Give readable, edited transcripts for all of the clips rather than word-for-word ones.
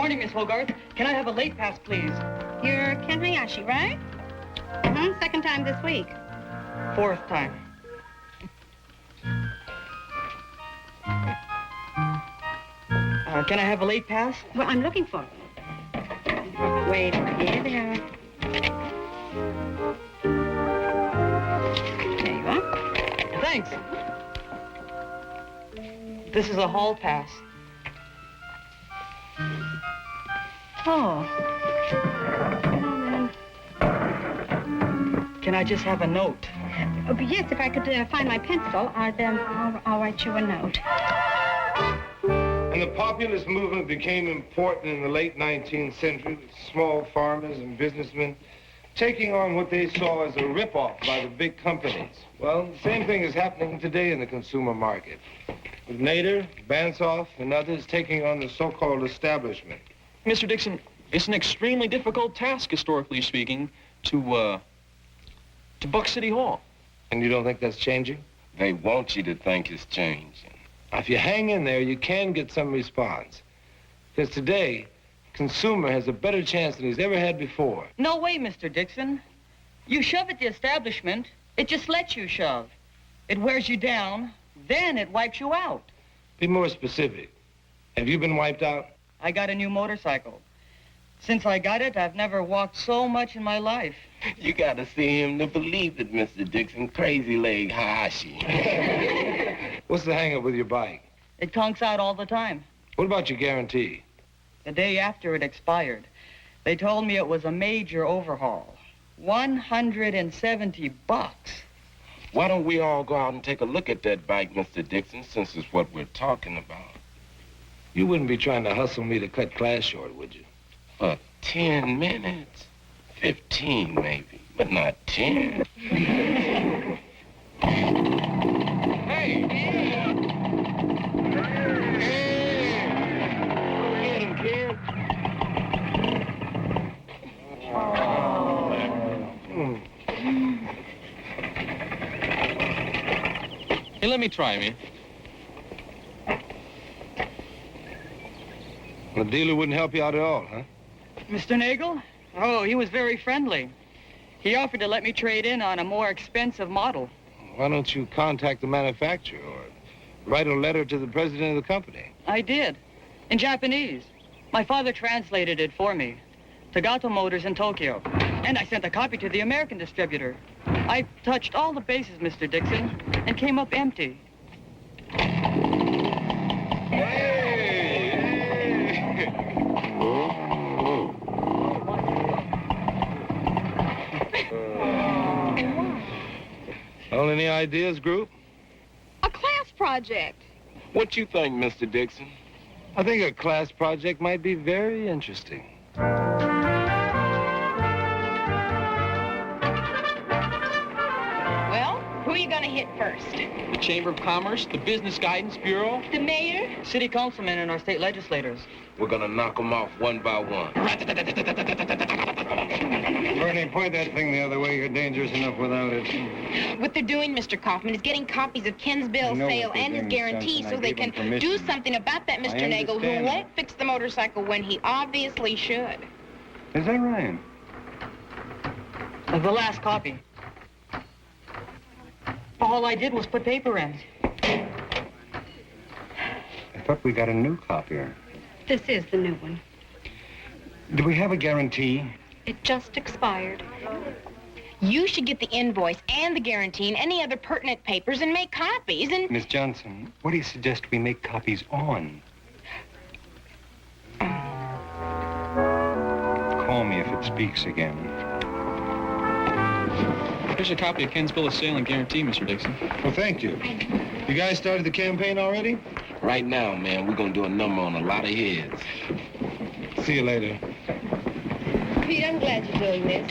morning, Miss Hogarth. Can I have a late pass, please? You're Ken Hayashi, right? Mm-hmm. Second time this week. Fourth time. Can I have a late pass? Well, I'm looking for it. Wait, here they are. There you are. Thanks. This is a hall pass. Oh. Can I just have a note? Oh, but yes, if I could find my pencil, I'll write you a note. And the populist movement became important in the late 19th century with small farmers and businessmen taking on what they saw as a rip-off by the big companies. Well, the same thing is happening today in the consumer market, with Nader, Bansoff, and others taking on the so-called establishment. Mr. Dixon, it's an extremely difficult task, historically speaking, to buck City Hall. And you don't think that's changing? They want you to think it's changing. If you hang in there, you can get some response. Because today, consumer has a better chance than he's ever had before. No way, Mr. Dixon. You shove at the establishment, it just lets you shove. It wears you down, then it wipes you out. Be more specific. Have you been wiped out? I got a new motorcycle. Since I got it, I've never walked so much in my life. You gotta see him to believe it, Mr. Dixon. Crazy leg Hayashi. What's the hang-up with your bike? It conks out all the time. What about your guarantee? The day after it expired, they told me it was a major overhaul. $170. Why don't we all go out and take a look at that bike, Mr. Dixon, since it's what we're talking about? You wouldn't be trying to hustle me to cut class short, would you? For 10 minutes? 15, maybe, but not 10. Hey! Hey, let me try, man. The dealer wouldn't help you out at all, huh? Mr. Nagel? Oh, he was very friendly. He offered to let me trade in on a more expensive model. Why don't you contact the manufacturer or write a letter to the president of the company? I did. In Japanese. My father translated it for me. Tagato Motors in Tokyo. And I sent a copy to the American distributor. I touched all the bases, Mr. Dixon, and came up empty. Well, any ideas, group? A class project. What you think, Mr. Dixon? I think a class project might be very interesting. Well, who are you going to hit first? The Chamber of Commerce, the Business Guidance Bureau. The mayor? City councilmen and our state legislators. We're gonna knock them off one by one. Bernie, point that thing the other way. You're dangerous enough without it. What they're doing, Mr. Kaufman, is getting copies of Ken's bill of sale and his guarantee so they can do something about that Mr. Nagel, who won't fix the motorcycle when he obviously should. Is that right? The last copy. All I did was put paper in. I thought we got a new copier. This is the new one. Do we have a guarantee? It just expired. You should get the invoice and the guarantee and any other pertinent papers and make copies and... Miss Johnson, what do you suggest we make copies on? Call me if it speaks again. Here's a copy of Ken's bill of sale and guarantee, Mr. Dixon. Well, thank you. You guys started the campaign already? Right now, man, we're gonna do a number on a lot of heads. See you later. Pete, I'm glad you're doing this.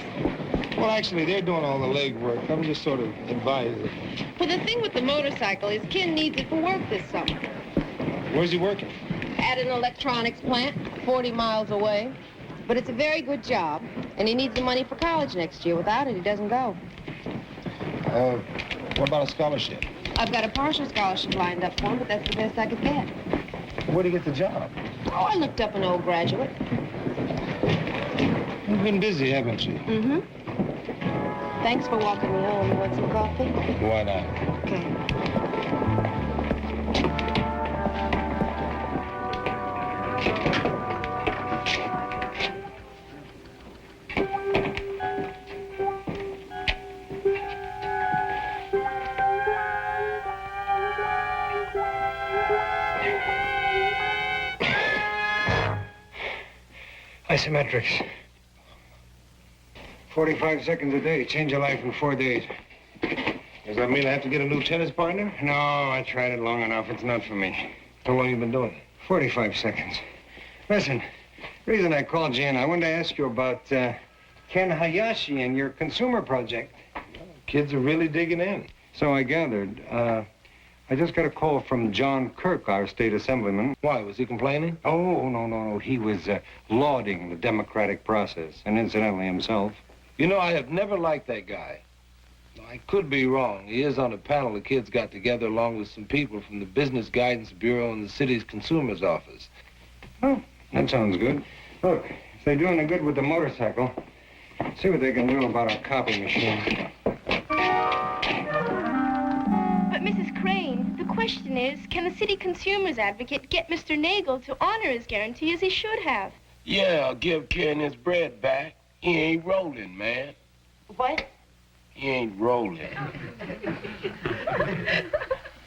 Well, actually, they're doing all the legwork. I'm just sort of advising. Well, the thing with the motorcycle is Ken needs it for work this summer. Where's he working? At an electronics plant, 40 miles away. But it's a very good job, and he needs the money for college next year. Without it, he doesn't go. What about a scholarship? I've got a partial scholarship lined up for him, but that's the best I could get. Where'd he get the job? Oh, I looked up an old graduate. You've been busy, haven't you? Mm-hmm. Thanks for walking me home. You want some coffee? Why not? Okay. Isometrics. 45 seconds a day. Change your life in 4 days. Does that mean I have to get a new tennis partner? No, I tried it long enough. It's not for me. How long you been doing it? 45 seconds. Listen, the reason I called you in, I wanted to ask you about Ken Hayashi and your consumer project. Kids are really digging in. So I gathered. I just got a call from John Kirk, our state assemblyman. Why, was he complaining? Oh, no. He was lauding the democratic process, and incidentally himself. You know, I have never liked that guy. I could be wrong. He is on a panel the kids got together along with some people from the Business Guidance Bureau and the city's consumer's office. Oh, that sounds good. Look, if they're doing it good with the motorcycle, see what they can do about our copy machine. But, Mrs. Crane, the question is, can the city consumer's advocate get Mr. Nagel to honor his guarantee as he should have? Yeah, I'll give Ken his bread back. He ain't rolling, man. What? He ain't rolling.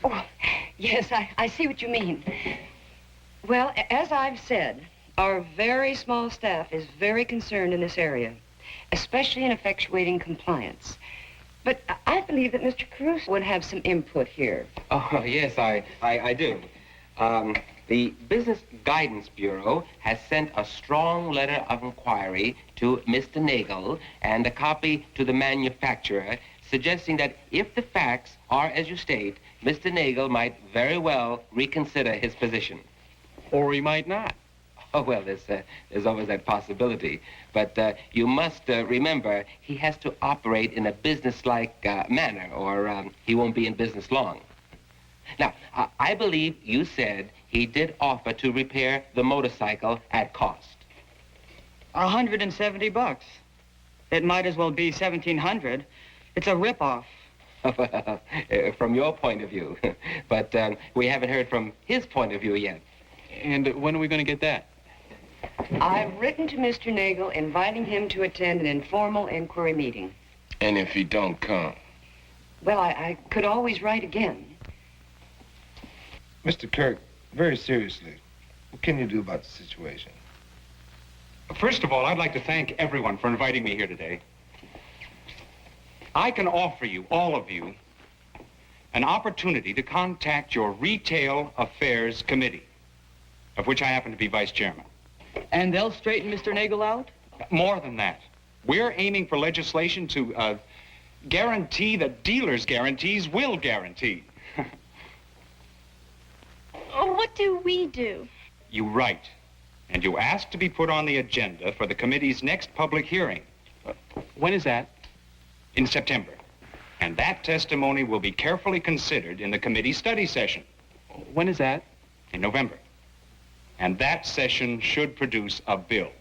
Oh, yes, I see what you mean. Well, as I've said, our very small staff is very concerned in this area, especially in effectuating compliance. But I believe that Mr. Caruso would have some input here. Oh, yes, I do. The Business Guidance Bureau has sent a strong letter of inquiry to Mr. Nagel and a copy to the manufacturer suggesting that if the facts are as you state, Mr. Nagel might very well reconsider his position. Or he might not. Oh, well, there's always that possibility. But you must remember he has to operate in a business-like manner or he won't be in business long. Now, I believe you said he did offer to repair the motorcycle at cost. $170. It might as well be $1,700. It's a rip-off. Well, from your point of view. But we haven't heard from his point of view yet. And when are we going to get that? I've written to Mr. Nagel inviting him to attend an informal inquiry meeting. And if he don't come? Well, I could always write again. Mr. Kirk, very seriously, what can you do about the situation? First of all, I'd like to thank everyone for inviting me here today. I can offer you, all of you, an opportunity to contact your Retail Affairs Committee, of which I happen to be vice chairman. And they'll straighten Mr. Nagel out? More than that, we're aiming for legislation to guarantee that dealers' guarantees will guarantee. Oh, what do we do? You write, and you ask to be put on the agenda for the committee's next public hearing. When is that? In September. And that testimony will be carefully considered in the committee study session. When is that? In November. And that session should produce a bill,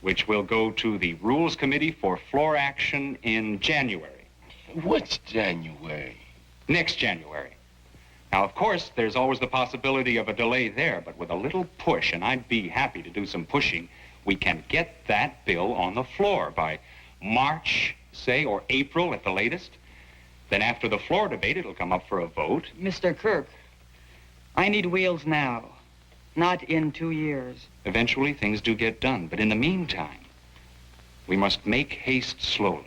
which will go to the Rules Committee for floor action in January. What's January? Next January. Now, of course, there's always the possibility of a delay there, but with a little push, and I'd be happy to do some pushing, we can get that bill on the floor by March, say, or April at the latest. Then after the floor debate, it'll come up for a vote. Mr. Kirk, I need wheels now, not in 2 years. Eventually, things do get done, but in the meantime, we must make haste slowly.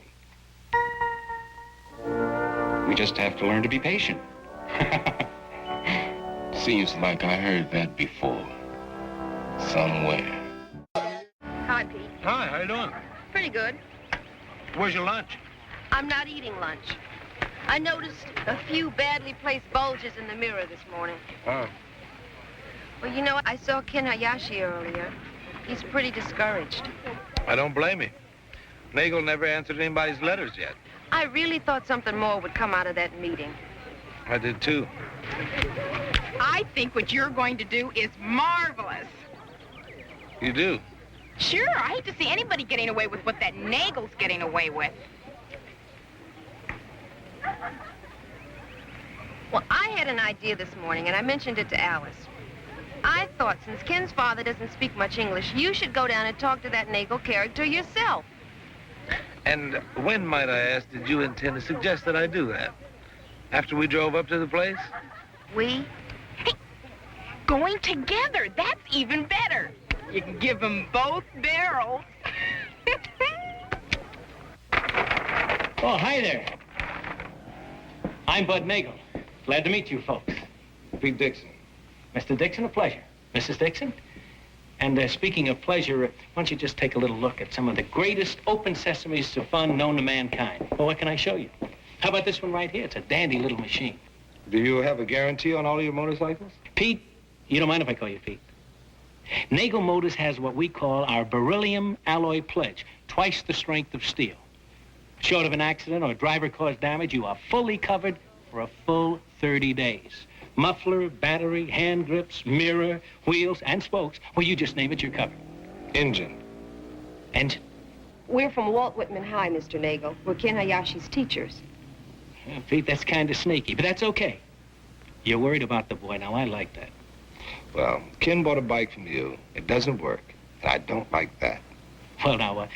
We just have to learn to be patient. Seems like I heard that before. Somewhere. Hi, Pete. Hi, how you doing? Pretty good. Where's your lunch? I'm not eating lunch. I noticed a few badly placed bulges in the mirror this morning. Oh. Well, you know, I saw Ken Hayashi earlier. He's pretty discouraged. I don't blame him. Nagel never answered anybody's letters yet. I really thought something more would come out of that meeting. I did too. I think what you're going to do is marvelous. You do? Sure, I hate to see anybody getting away with what that Nagel's getting away with. Well, I had an idea this morning, and I mentioned it to Alice. I thought since Ken's father doesn't speak much English, you should go down and talk to that Nagel character yourself. And when, might I ask, did you intend to suggest that I do that? After we drove up to the place? We? Hey, going together, that's even better. You can give them both barrels. Oh, hi there. I'm Bud Nagel. Glad to meet you folks. Pete Dixon. Mr. Dixon, a pleasure. Mrs. Dixon? And speaking of pleasure, why don't you just take a little look at some of the greatest open sesames to fun known to mankind. Well, what can I show you? How about this one right here? It's a dandy little machine. Do you have a guarantee on all of your motorcycles? Pete, you don't mind if I call you Pete? Nagel Motors has what we call our beryllium alloy pledge, twice the strength of steel. Short of an accident or driver-caused damage, you are fully covered for a full 30 days. Muffler, battery, hand grips, mirror, wheels, and spokes. Well, you just name it, you're covered. Engine. Engine? We're from Walt Whitman High, Mr. Nagel. We're Ken Hayashi's teachers. Pete, that's kind of sneaky, but that's okay. You're worried about the boy. Now, I like that. Well, Ken bought a bike from you. It doesn't work, and I don't like that. Well, now,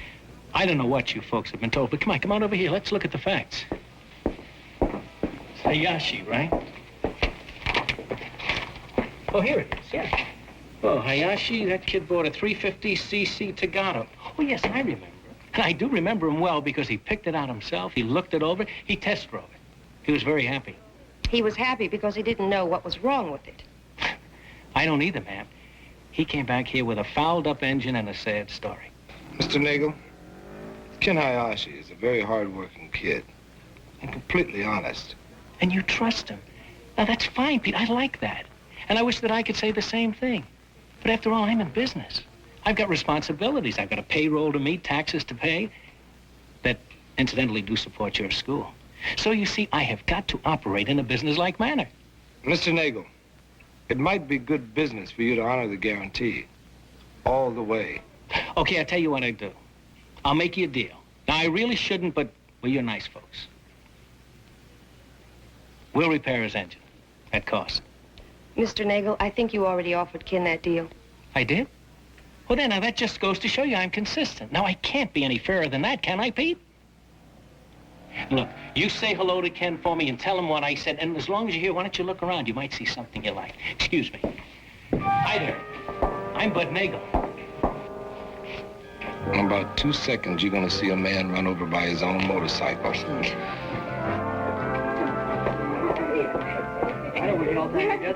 I don't know what you folks have been told, but come on over here. Let's look at the facts. It's Hayashi, right? Oh, here it is, yeah. Oh, Hayashi, that kid bought a 350cc Tagato. Oh, yes, I remember. And I do remember him well because he picked it out himself, he looked it over, he test drove it. He was very happy. He was happy because he didn't know what was wrong with it. I don't either, ma'am. He came back here with a fouled-up engine and a sad story. Mr. Nagel, Ken Hayashi is a very hard-working kid and completely honest. And you trust him. Now, that's fine, Pete. I like that. And I wish that I could say the same thing. But after all, I'm in business. I've got responsibilities. I've got a payroll to meet, taxes to pay, that incidentally do support your school. So you see, I have got to operate in a business-like manner. Mr. Nagel, it might be good business for you to honor the guarantee all the way. Okay, I'll tell you what I do. I'll make you a deal. Now, I really shouldn't, but, well, you're nice folks. We'll repair his engine at cost. Mr. Nagel, I think you already offered Ken that deal. I did? Well, then, now, that just goes to show you I'm consistent. Now, I can't be any fairer than that, can I, Pete? Look, you say hello to Ken for me and tell him what I said, and as long as you're here, why don't you look around? You might see something you like. Excuse me. Hi there. I'm Bud Nagel. In about 2 seconds, you're going to see a man run over by his own motorcycle.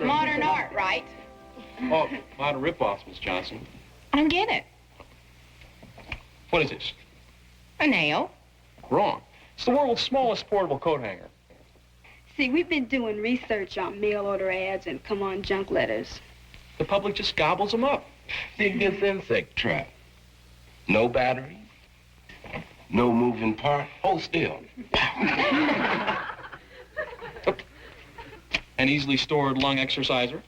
Modern art, right? Oh, modern rip-offs, Miss Johnson. I don't get it. What is this? A nail. Wrong. It's the world's smallest portable coat hanger. See, we've been doing research on mail order ads and come on junk letters. The public just gobbles them up. Dig this insect trap. No battery, no moving part, hold still. An easily stored lung exerciser.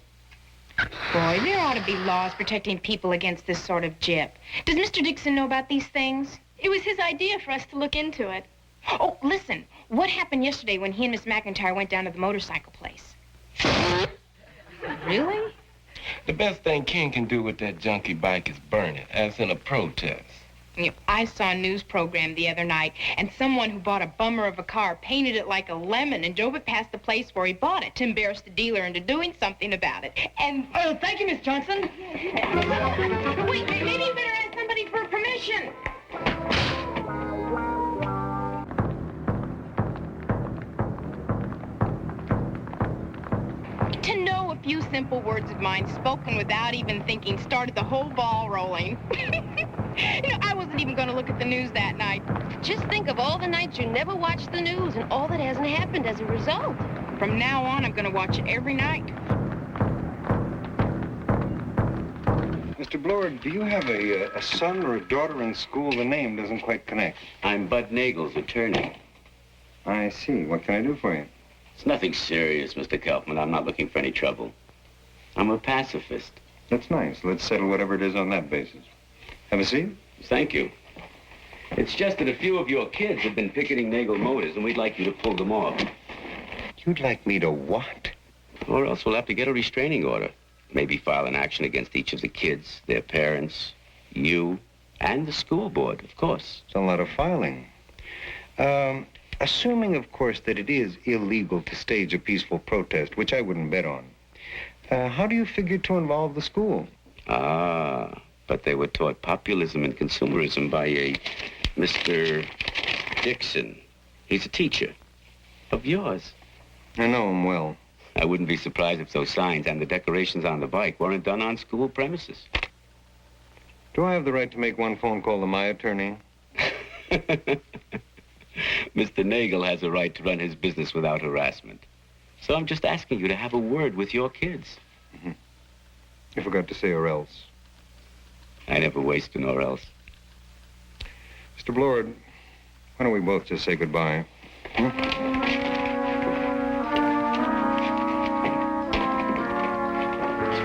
Boy, there ought to be laws protecting people against this sort of jip. Does Mr. Dixon know about these things? It was his idea for us to look into it. Oh, listen. What happened yesterday when he and Miss McIntyre went down to the motorcycle place? Really? The best thing Ken can do with that junky bike is burn it, as in a protest. You know, I saw a news program the other night, and someone who bought a bummer of a car painted it like a lemon and drove it past the place where he bought it to embarrass the dealer into doing something about it. And... Oh, thank you, Miss Johnson. Wait, maybe you better ask somebody for permission. To know a few simple words of mine spoken without even thinking started the whole ball rolling. You know, I wasn't even going to look at the news that night. Just think of all the nights you never watched the news and all that hasn't happened as a result. From now on, I'm going to watch it every night. Mr. Blord, do you have a son or a daughter in school? The name doesn't quite connect. I'm Bud Nagel's attorney. I see. What can I do for you? It's nothing serious, Mr. Kaufman. I'm not looking for any trouble. I'm a pacifist. That's nice. Let's settle whatever it is on that basis. Have a seat? Thank you. It's just that a few of your kids have been picketing Nagel Motors, and we'd like you to pull them off. You'd like me to what? Or else we'll have to get a restraining order. Maybe file an action against each of the kids, their parents, you, and the school board, of course. It's a lot of filing. Assuming, of course, that it is illegal to stage a peaceful protest, which I wouldn't bet on, how do you figure to involve the school? Ah, but they were taught populism and consumerism by a Mr. Dixon. He's a teacher of yours. I know him well. I wouldn't be surprised if those signs and the decorations on the bike weren't done on school premises. Do I have the right to make one phone call to my attorney? Mr. Nagel has a right to run his business without harassment. So I'm just asking you to have a word with your kids. Mm-hmm. You forgot to say or else. I never waste an or else. Mr. Blord, why don't we both just say goodbye? It's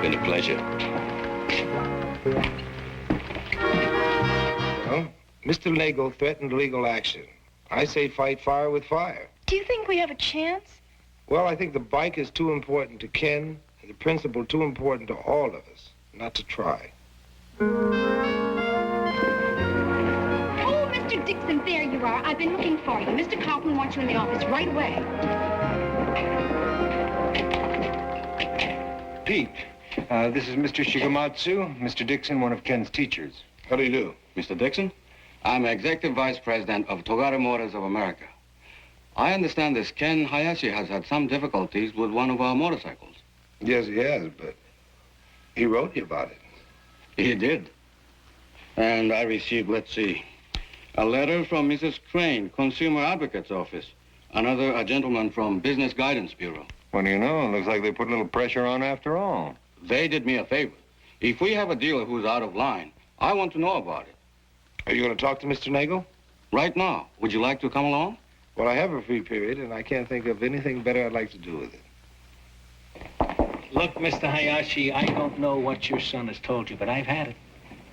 been a pleasure. Well, Mr. Nagel threatened legal action. I say fight fire with fire. Do you think we have a chance? Well, I think the bike is too important to Ken, and the principle too important to all of us not to try. Oh, Mr. Dixon, there you are. I've been looking for you. Mr. Kaufman wants you in the office right away. Pete, this is Mr. Shigematsu, Mr. Dixon, one of Ken's teachers. How do you do? Mr. Dixon, I'm Executive Vice President of Togaru Motors of America. I understand this Ken Hayashi has had some difficulties with one of our motorcycles. Yes, he has, but he wrote you about it. He did. And I received, let's see, a letter from Mrs. Crane, Consumer Advocate's office. Another, a gentleman from Business Guidance Bureau. What do you know? It looks like they put a little pressure on after all. They did me a favor. If we have a dealer who's out of line, I want to know about it. Are you going to talk to Mr. Nagel? Right now. Would you like to come along? Well, I have a free period, and I can't think of anything better I'd like to do with it. Look, Mr. Hayashi, I don't know what your son has told you, but I've had it.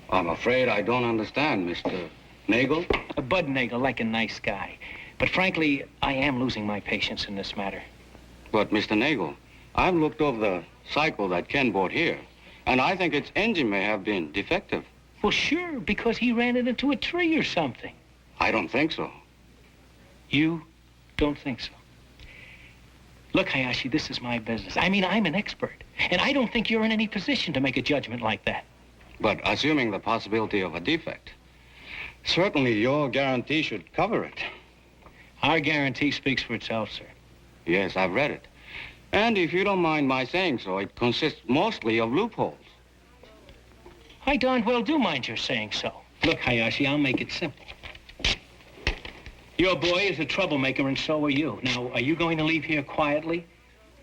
I'm afraid I don't understand, Mr. Nagel. Bud Nagel, like a nice guy. But frankly, I am losing my patience in this matter. But, Mr. Nagel, I've looked over the cycle that Ken bought here, and I think its engine may have been defective. Well, sure, because he ran it into a tree or something. I don't think so. You don't think so? Look, Hayashi, this is my business. I mean, I'm an expert, and I don't think you're in any position to make a judgment like that. But assuming the possibility of a defect, certainly your guarantee should cover it. Our guarantee speaks for itself, sir. Yes, I've read it. And if you don't mind my saying so, it consists mostly of loopholes. I darn well do mind your saying so. Look, Hayashi, I'll make it simple. Your boy is a troublemaker, and so are you. Now, are you going to leave here quietly?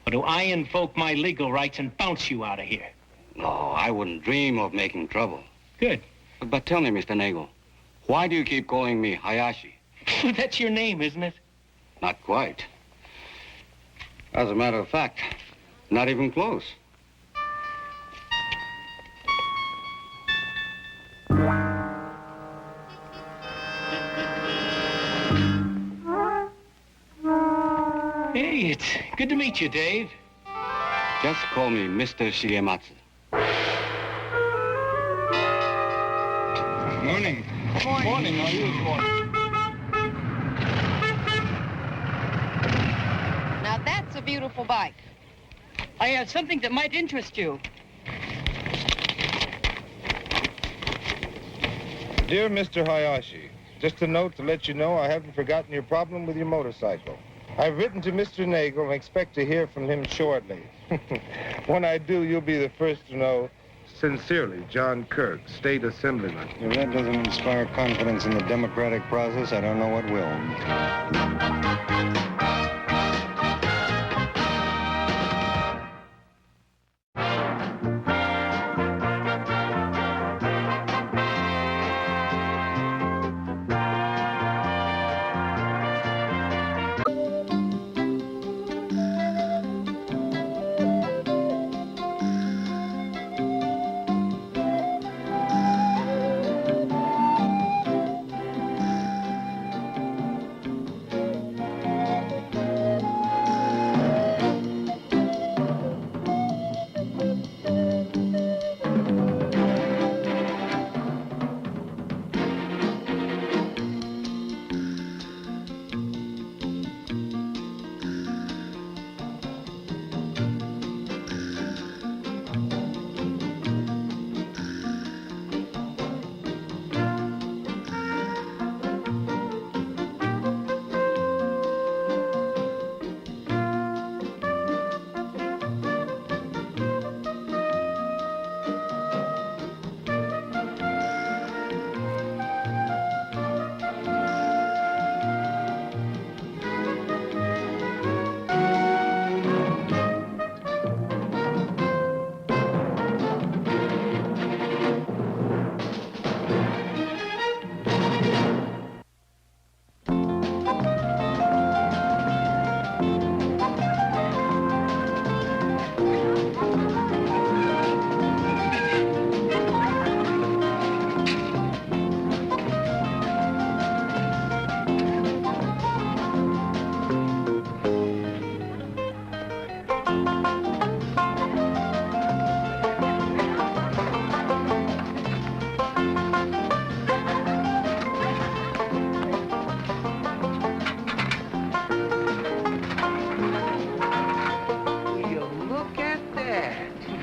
Or do I invoke my legal rights and bounce you out of here? No, I wouldn't dream of making trouble. Good. But tell me, Mr. Nagel, why do you keep calling me Hayashi? That's your name, isn't it? Not quite. As a matter of fact, not even close. Hey, it's good to meet you, Dave. Just call me Mr. Shigematsu. Morning. Morning. How are you? Now that's a beautiful bike. I have something that might interest you. Dear Mr. Hayashi, just a note to let you know I haven't forgotten your problem with your motorcycle. I've written to Mr. Nagel and expect to hear from him shortly. When I do, you'll be the first to know. Sincerely, John Kirk, State Assemblyman. If that doesn't inspire confidence in the democratic process, I don't know what will.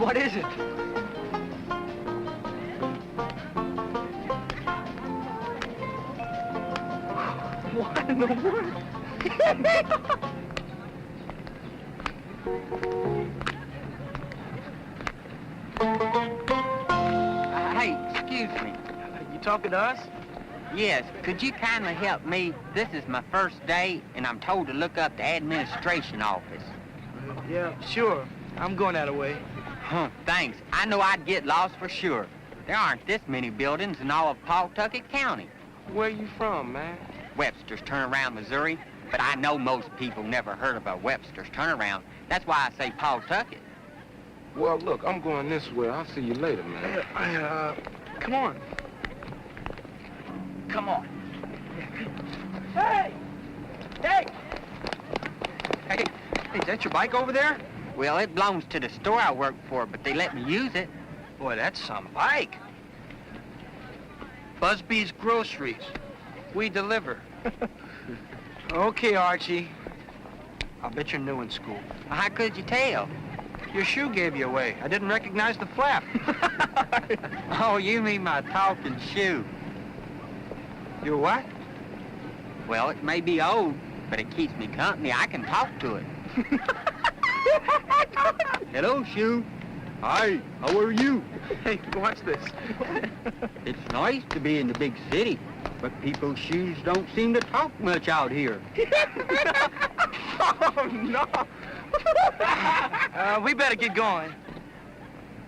What is it? What in the world? Hey, excuse me. You talking to us? Yes, could you kindly help me? This is my first day, and I'm told to look up the administration office. Yeah, sure. I'm going that way. Huh, thanks. I know I'd get lost for sure. There aren't this many buildings in all of Pawtucket County. Where you from, man? Webster's Turnaround, Missouri. But I know most people never heard of a Webster's Turnaround. That's why I say Pawtucket. Well, look, I'm going this way. I'll see you later, man. Come on. Come on. Hey! Hey! Hey, is that your bike over there? Well, it belongs to the store I work for, but they let me use it. Boy, that's some bike. Busby's Groceries. We deliver. Okay, Archie. I'll bet you're new in school. How could you tell? Your shoe gave you away. I didn't recognize the flap. Oh, you mean my talking shoe. Your what? Well, it may be old, but it keeps me company. I can talk to it. Hello, shoe. Hi, how are you? Hey, watch this. It's nice to be in the big city, but people's shoes don't seem to talk much out here. Oh, no. We better get going.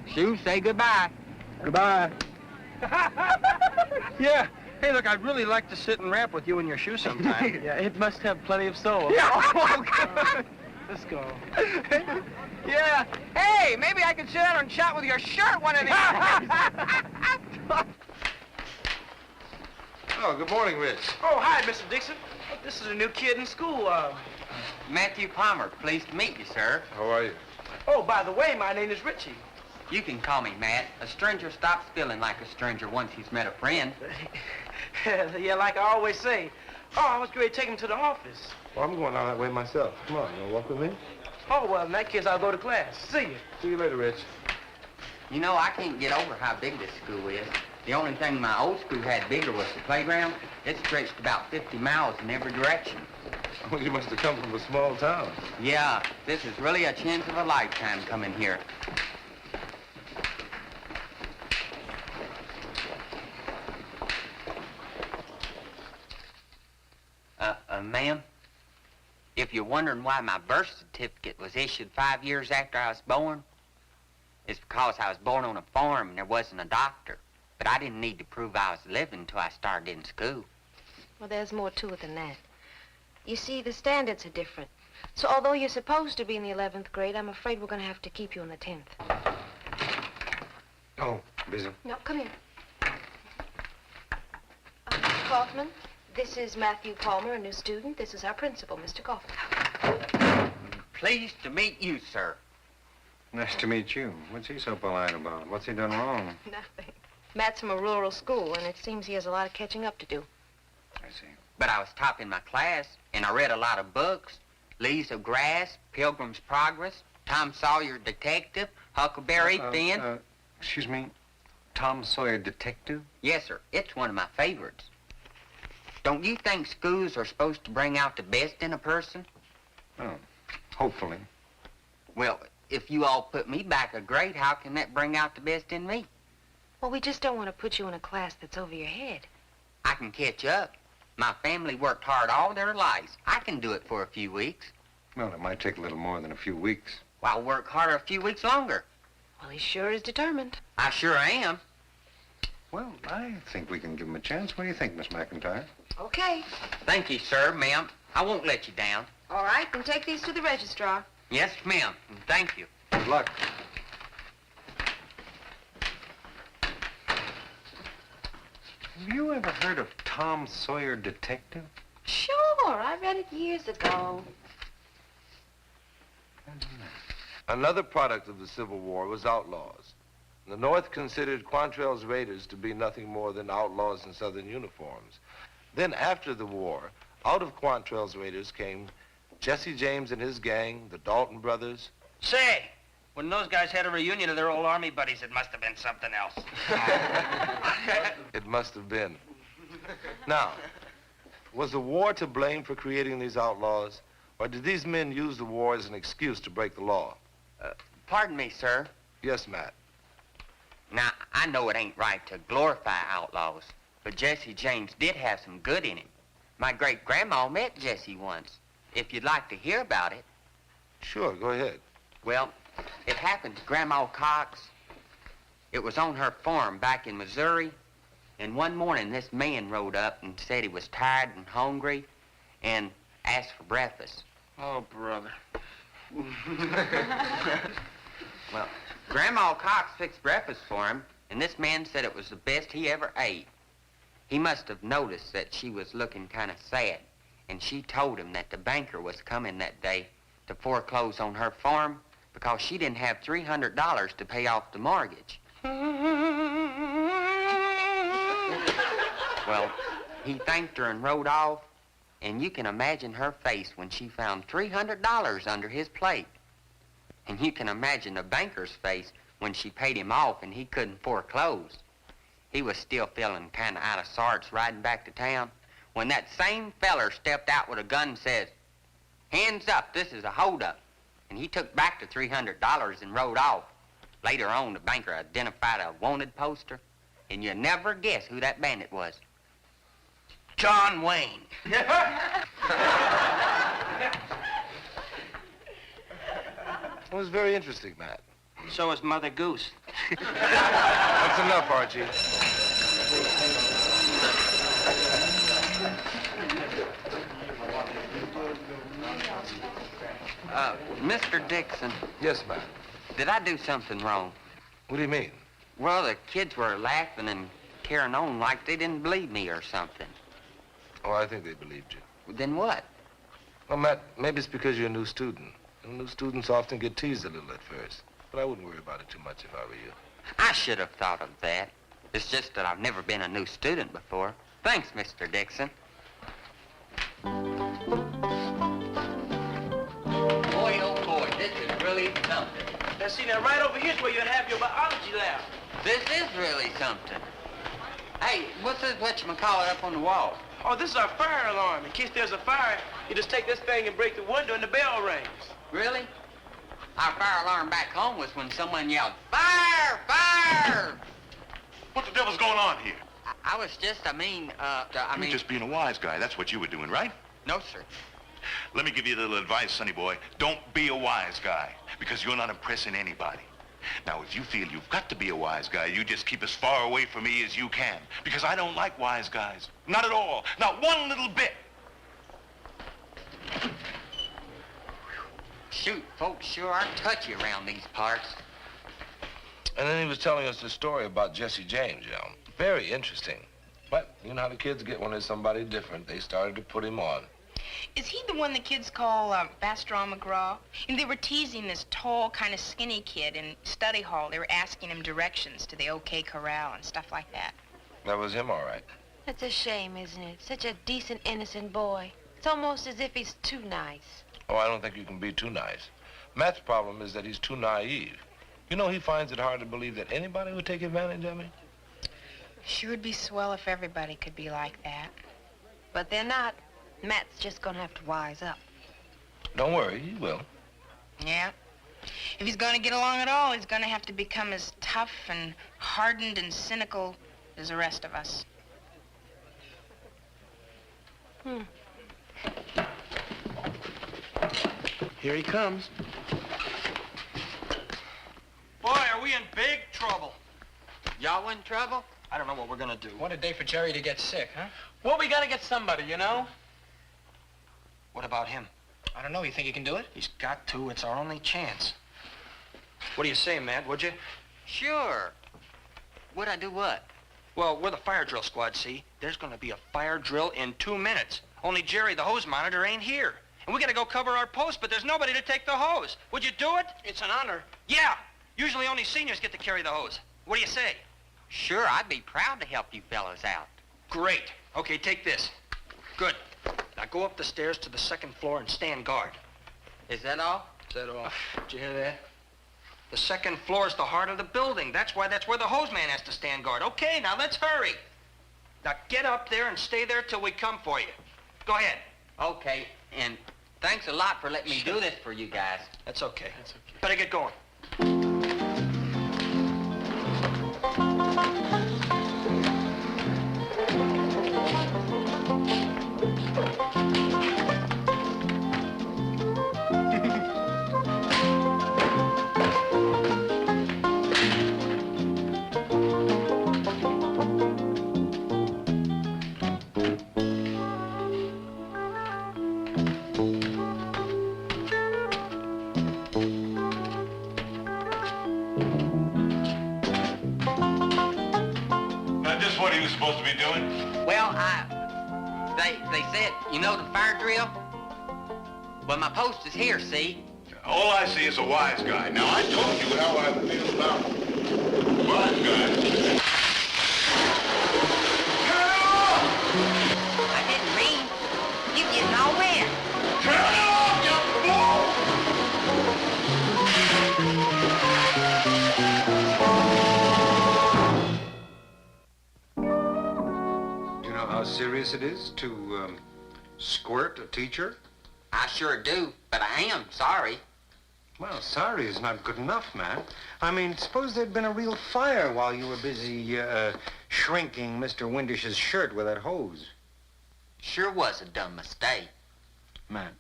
Shoe, say goodbye. Goodbye. Yeah. Hey, look, I'd really like to sit and rap with you in your shoe sometime. Yeah, it must have plenty of sole. Yeah. Let's go. Yeah. Hey, maybe I could sit down and chat with your shirt one of these days. Oh, good morning, Rich. Oh, hi, Mr. Dixon. This is a new kid in school. Matthew Palmer, pleased to meet you, sir. How are you? Oh, by the way, my name is Richie. You can call me Matt. A stranger stops feeling like a stranger once he's met a friend. Yeah, like I always say. Oh, I was going to take him to the office. Well, I'm going down that way myself. Come on, you want to walk with me? Oh, well, in that case, I'll go to class. See you. See you later, Rich. You know, I can't get over how big this school is. The only thing my old school had bigger was the playground. It stretched about 50 miles in every direction. Well, you must have come from a small town. Yeah, this is really a chance of a lifetime coming here. Ma'am, if you're wondering why my birth certificate was issued 5 years after I was born, it's because I was born on a farm and there wasn't a doctor. But I didn't need to prove I was living until I started in school. Well, there's more to it than that. You see, the standards are different. So although you're supposed to be in the 11th grade, I'm afraid we're going to have to keep you in the 10th. Oh, busy. No, come here. Mr. Kaufman, this is Matthew Palmer, a new student. This is our principal, Mr. Kaufman. Pleased to meet you, sir. Nice to meet you. What's he so polite about? What's he done wrong? Nothing. Matt's from a rural school, and it seems he has a lot of catching up to do. I see. But I was top in my class, and I read a lot of books. Leaves of Grass, Pilgrim's Progress, Tom Sawyer Detective, Huckleberry Finn. Excuse me, Tom Sawyer Detective? Yes, sir. It's one of my favorites. Don't you think schools are supposed to bring out the best in a person? Oh, hopefully. Well, if you all put me back a grade, how can that bring out the best in me? Well, we just don't want to put you in a class that's over your head. I can catch up. My family worked hard all their lives. I can do it for a few weeks. Well, it might take a little more than a few weeks. Well, I'll work harder a few weeks longer. Well, he sure is determined. I sure am. Well, I think we can give him a chance. What do you think, Miss McIntyre? Okay. Thank you, sir, ma'am. I won't let you down. All right, then take these to the registrar. Yes, ma'am. Thank you. Good luck. Have you ever heard of Tom Sawyer Detective? Sure, I read it years ago. Another product of the Civil War was outlaws. The North considered Quantrell's raiders to be nothing more than outlaws in Southern uniforms. Then after the war, out of Quantrell's raiders came Jesse James and his gang, the Dalton brothers. Say, When those guys had a reunion of their old army buddies, it must have been something else. It must have been. Now, was the war to blame for creating these outlaws? Or did these men use the war as an excuse to break the law? Pardon me, sir. Yes, Matt. Now, I know it ain't right to glorify outlaws, but Jesse James did have some good in him. My great-grandma met Jesse once. If you'd like to hear about it. Sure, go ahead. Well, it happened to Grandma Cox. It was on her farm back in Missouri. And one morning, this man rode up and said he was tired and hungry and asked for breakfast. Oh, brother. Well, Grandma Cox fixed breakfast for him, and this man said it was the best he ever ate. He must have noticed that she was looking kind of sad, and she told him that the banker was coming that day to foreclose on her farm because she didn't have $300 to pay off the mortgage. Well, he thanked her and rode off, and you can imagine her face when she found $300 under his plate. And you can imagine the banker's face when she paid him off and he couldn't foreclose. He was still feeling kind of out of sorts riding back to town when that same feller stepped out with a gun and says, "Hands up, this is a holdup." And he took back the $300 and rode off. Later on, the banker identified a wanted poster, and you never guess who that bandit was. John Wayne. It was very interesting, Matt. So is Mother Goose. That's enough, Archie. Mr. Dixon. Yes, Matt. Did I do something wrong? What do you mean? Well, the kids were laughing and carrying on like they didn't believe me or something. Oh, I think they believed you. Then what? Well, Matt, maybe it's because you're a new student. And new students often get teased a little at first. But I wouldn't worry about it too much if I were you. I should have thought of that. It's just that I've never been a new student before. Thanks, Mr. Dixon. Boy, oh boy, this is really something. Now, see, now, right over here's where you have your biology lab. This is really something. Hey, what's this whatchamacallit up on the wall? Oh, this is our fire alarm. In case there's a fire, you just take this thing and break the window and the bell rings. Really? Our fire alarm back home was when someone yelled, "Fire! Fire!" What the devil's going on here? I was just, You're just being a wise guy. That's what you were doing, right? No, sir. Let me give you a little advice, sonny boy. Don't be a wise guy, because you're not impressing anybody. Now, if you feel you've got to be a wise guy, you just keep as far away from me as you can, because I don't like wise guys. Not at all. Not one little bit. Shoot, folks sure are touchy around these parts. And then he was telling us this story about Jesse James, you know. Very interesting. But you know how the kids get when there's somebody different. They started to put him on. Is he the one the kids call Bastrop McGraw? And they were teasing this tall, kind of skinny kid in study hall. They were asking him directions to the OK Corral and stuff like that. That was him, all right. That's a shame, isn't it? Such a decent, innocent boy. It's almost as if he's too nice. Oh, I don't think you can be too nice. Matt's problem is that he's too naive. You know, he finds it hard to believe that anybody would take advantage of him. Sure would be swell if everybody could be like that. But they're not. Matt's just gonna have to wise up. Don't worry, he will. Yeah. If he's gonna get along at all, he's gonna have to become as tough and hardened and cynical as the rest of us. Here he comes. Boy, are we in big trouble. Y'all in trouble? I don't know what we're gonna do. What a day for Jerry to get sick, huh? Well, we gotta get somebody, you know? What about him? I don't know. You think you can do it? He's got to. It's our only chance. What do you say, Matt, would you? Sure. Would I do what? Well, we're the fire drill squad, see? There's gonna be a fire drill in 2 minutes. Only Jerry, the hose monitor, ain't here. And we gotta go cover our post, but there's nobody to take the hose. Would you do it? It's an honor. Yeah. Usually only seniors get to carry the hose. What do you say? Sure, I'd be proud to help you fellas out. Great. Okay, take this. Good. Now go up the stairs to the second floor and stand guard. Is that all? Is that all? Did you hear that? The second floor is the heart of the building. That's where the hose man has to stand guard. Okay, now let's hurry. Now get up there and stay there till we come for you. Go ahead. Okay, and thanks a lot for letting me do this for you guys. That's okay. Better get going. What are you supposed to be doing? Well, they said, you know the fire drill? Well, my post is here, see? All I see is a wise guy. Now, I told you how I feel about wise guys. I didn't mean you getting all wet. Turn it off, you fool! How serious it is to squirt a teacher? I sure do, but I am sorry. Well, sorry is not good enough, man. I mean, suppose there'd been a real fire while you were busy shrinking Mr. Windish's shirt with that hose. Sure was a dumb mistake. Man,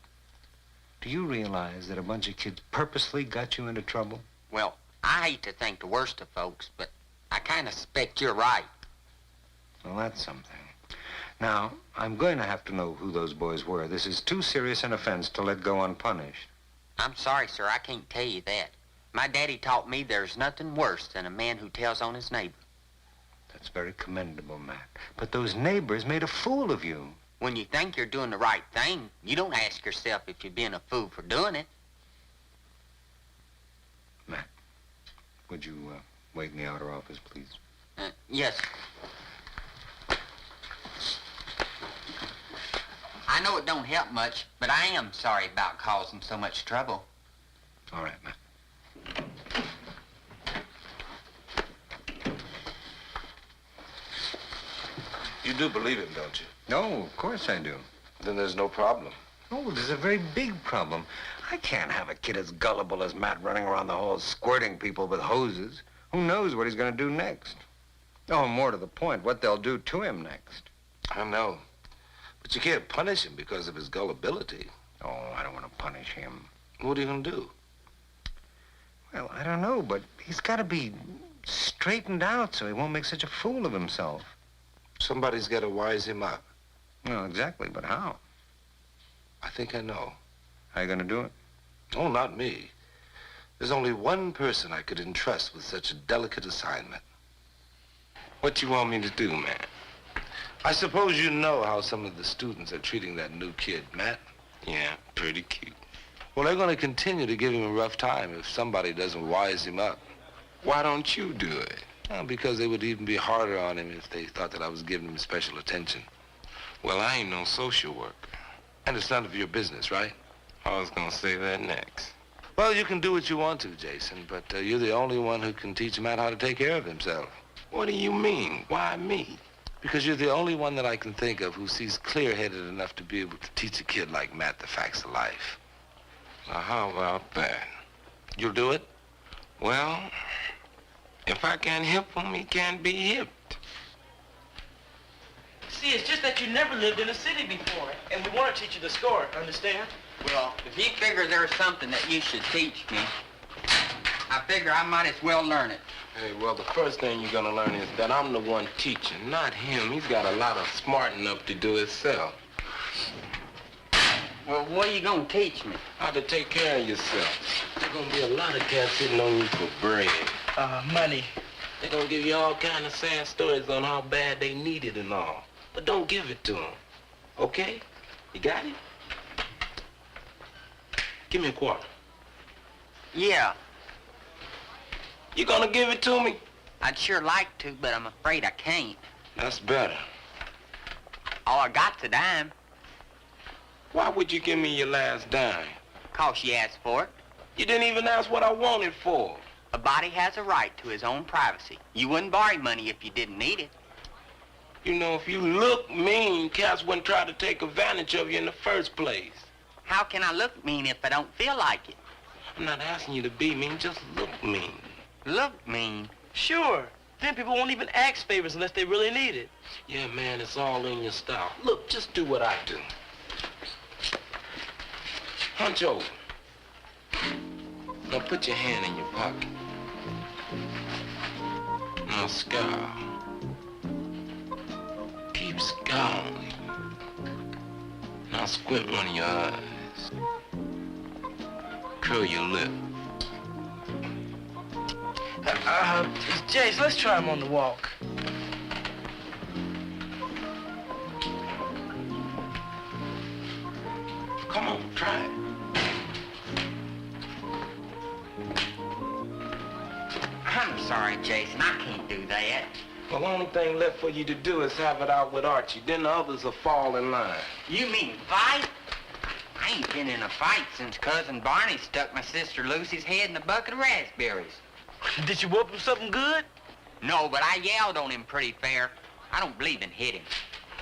do you realize that a bunch of kids purposely got you into trouble? Well, I hate to think the worst of folks, but I kind of suspect you're right. Well, that's something. Now, I'm going to have to know who those boys were. This is too serious an offense to let go unpunished. I'm sorry, sir. I can't tell you that. My daddy taught me there's nothing worse than a man who tells on his neighbor. That's very commendable, Matt. But those neighbors made a fool of you. When you think you're doing the right thing, you don't ask yourself if you're being a fool for doing it. Matt, would you wait in the outer office, please? Yes. I know it don't help much, but I am sorry about causing so much trouble. All right, Matt. You do believe him, don't you? No, of course I do. Then there's no problem. Oh, there's a very big problem. I can't have a kid as gullible as Matt running around the halls squirting people with hoses. Who knows what he's going to do next? Oh, more to the point, what they'll do to him next. I know. But you can't punish him because of his gullibility. Oh, I don't want to punish him. What are you going to do? Well, I don't know, but he's got to be straightened out so he won't make such a fool of himself. Somebody's got to wise him up. Well, exactly, but how? I think I know. How you going to do it? Oh, not me. There's only one person I could entrust with such a delicate assignment. What you want me to do, man? I suppose you know how some of the students are treating that new kid, Matt? Yeah, pretty cute. Well, they're going to continue to give him a rough time if somebody doesn't wise him up. Why don't you do it? Well, because they would even be harder on him if they thought that I was giving him special attention. Well, I ain't no social worker. And it's none of your business, right? I was going to say that next. Well, you can do what you want to, Jason, but you're the only one who can teach Matt how to take care of himself. What do you mean? Why me? Because you're the only one that I can think of who sees clear-headed enough to be able to teach a kid like Matt the facts of life. Now, how about that? You'll do it? Well, if I can't hip him, he can't be hipped. See, it's just that you never lived in a city before, and we want to teach you the score, understand? Well, if you figure there's something that you should teach me, I figure I might as well learn it. Hey, well, the first thing you're gonna learn is that I'm the one teaching, not him. He's got a lot of smarting up to do himself. Well, what are you gonna teach me? How to take care of yourself. There's gonna be a lot of cats sitting on you for bread. Money. They're gonna give you all kind of sad stories on how bad they need it and all. But don't give it to them. Okay? You got it? Give me a quarter. Yeah. You gonna give it to me? I'd sure like to, but I'm afraid I can't. That's better. All I got's a dime. Why would you give me your last dime? 'Cause you asked for it. You didn't even ask what I wanted for. A body has a right to his own privacy. You wouldn't borrow money if you didn't need it. You know, if you look mean, cats wouldn't try to take advantage of you in the first place. How can I look mean if I don't feel like it? I'm not asking you to be mean, just look mean. Look mean? Sure. Then people won't even ask favors unless they really need it. Yeah, man, it's all in your style. Look, just do what I do. Hunch over. Now put your hand in your pocket. Now scowl. Keep scowling. Now squint one of your eyes. Curl your lip. Jace, let's try him on the walk. Come on, try it. I'm sorry, Jason. I can't do that. Well, the only thing left for you to do is have it out with Archie. Then the others will fall in line. You mean fight? I ain't been in a fight since Cousin Barney stuck my sister Lucy's head in a bucket of raspberries. Did you whoop him something good? No, but I yelled on him pretty fair. I don't believe in hitting.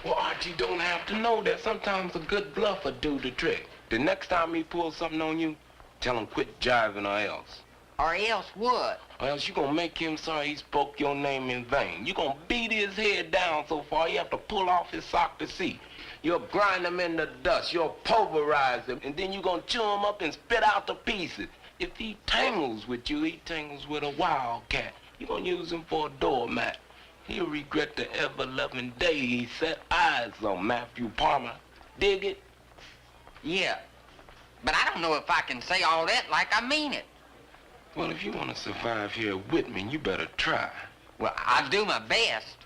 Well, Archie don't have to know that. Sometimes a good bluff will do the trick. The next time he pulls something on you, tell him quit jiving or else. Or else what? Or else you gonna make him sorry he spoke your name in vain. You gonna beat his head down so far you have to pull off his sock to see. You'll grind him in the dust. You'll pulverize him. And then you gonna chew him up and spit out the pieces. If he tangles with you, he tangles with a wildcat. You gonna use him for a doormat. He'll regret the ever-loving day he set eyes on Matthew Palmer. Dig it? Yeah. But I don't know if I can say all that like I mean it. Well, if you want to survive here with me, you better try. Well, I'll do my best.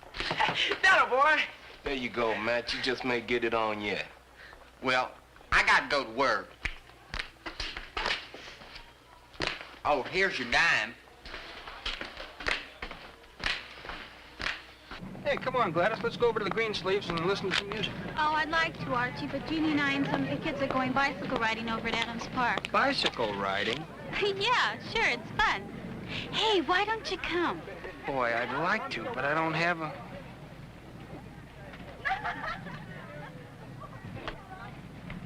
That boy. There you go, Matt. You just may get it on yet. Well, I gotta go to work. Oh, here's your dime. Hey, come on, Gladys. Let's go over to the Greensleeves and listen to some music. Oh, I'd like to, Archie, but Jeannie and I and some of the kids are going bicycle riding over at Adams Park. Bicycle riding? Yeah, sure, it's fun. Hey, why don't you come? Boy, I'd like to, but I don't have a...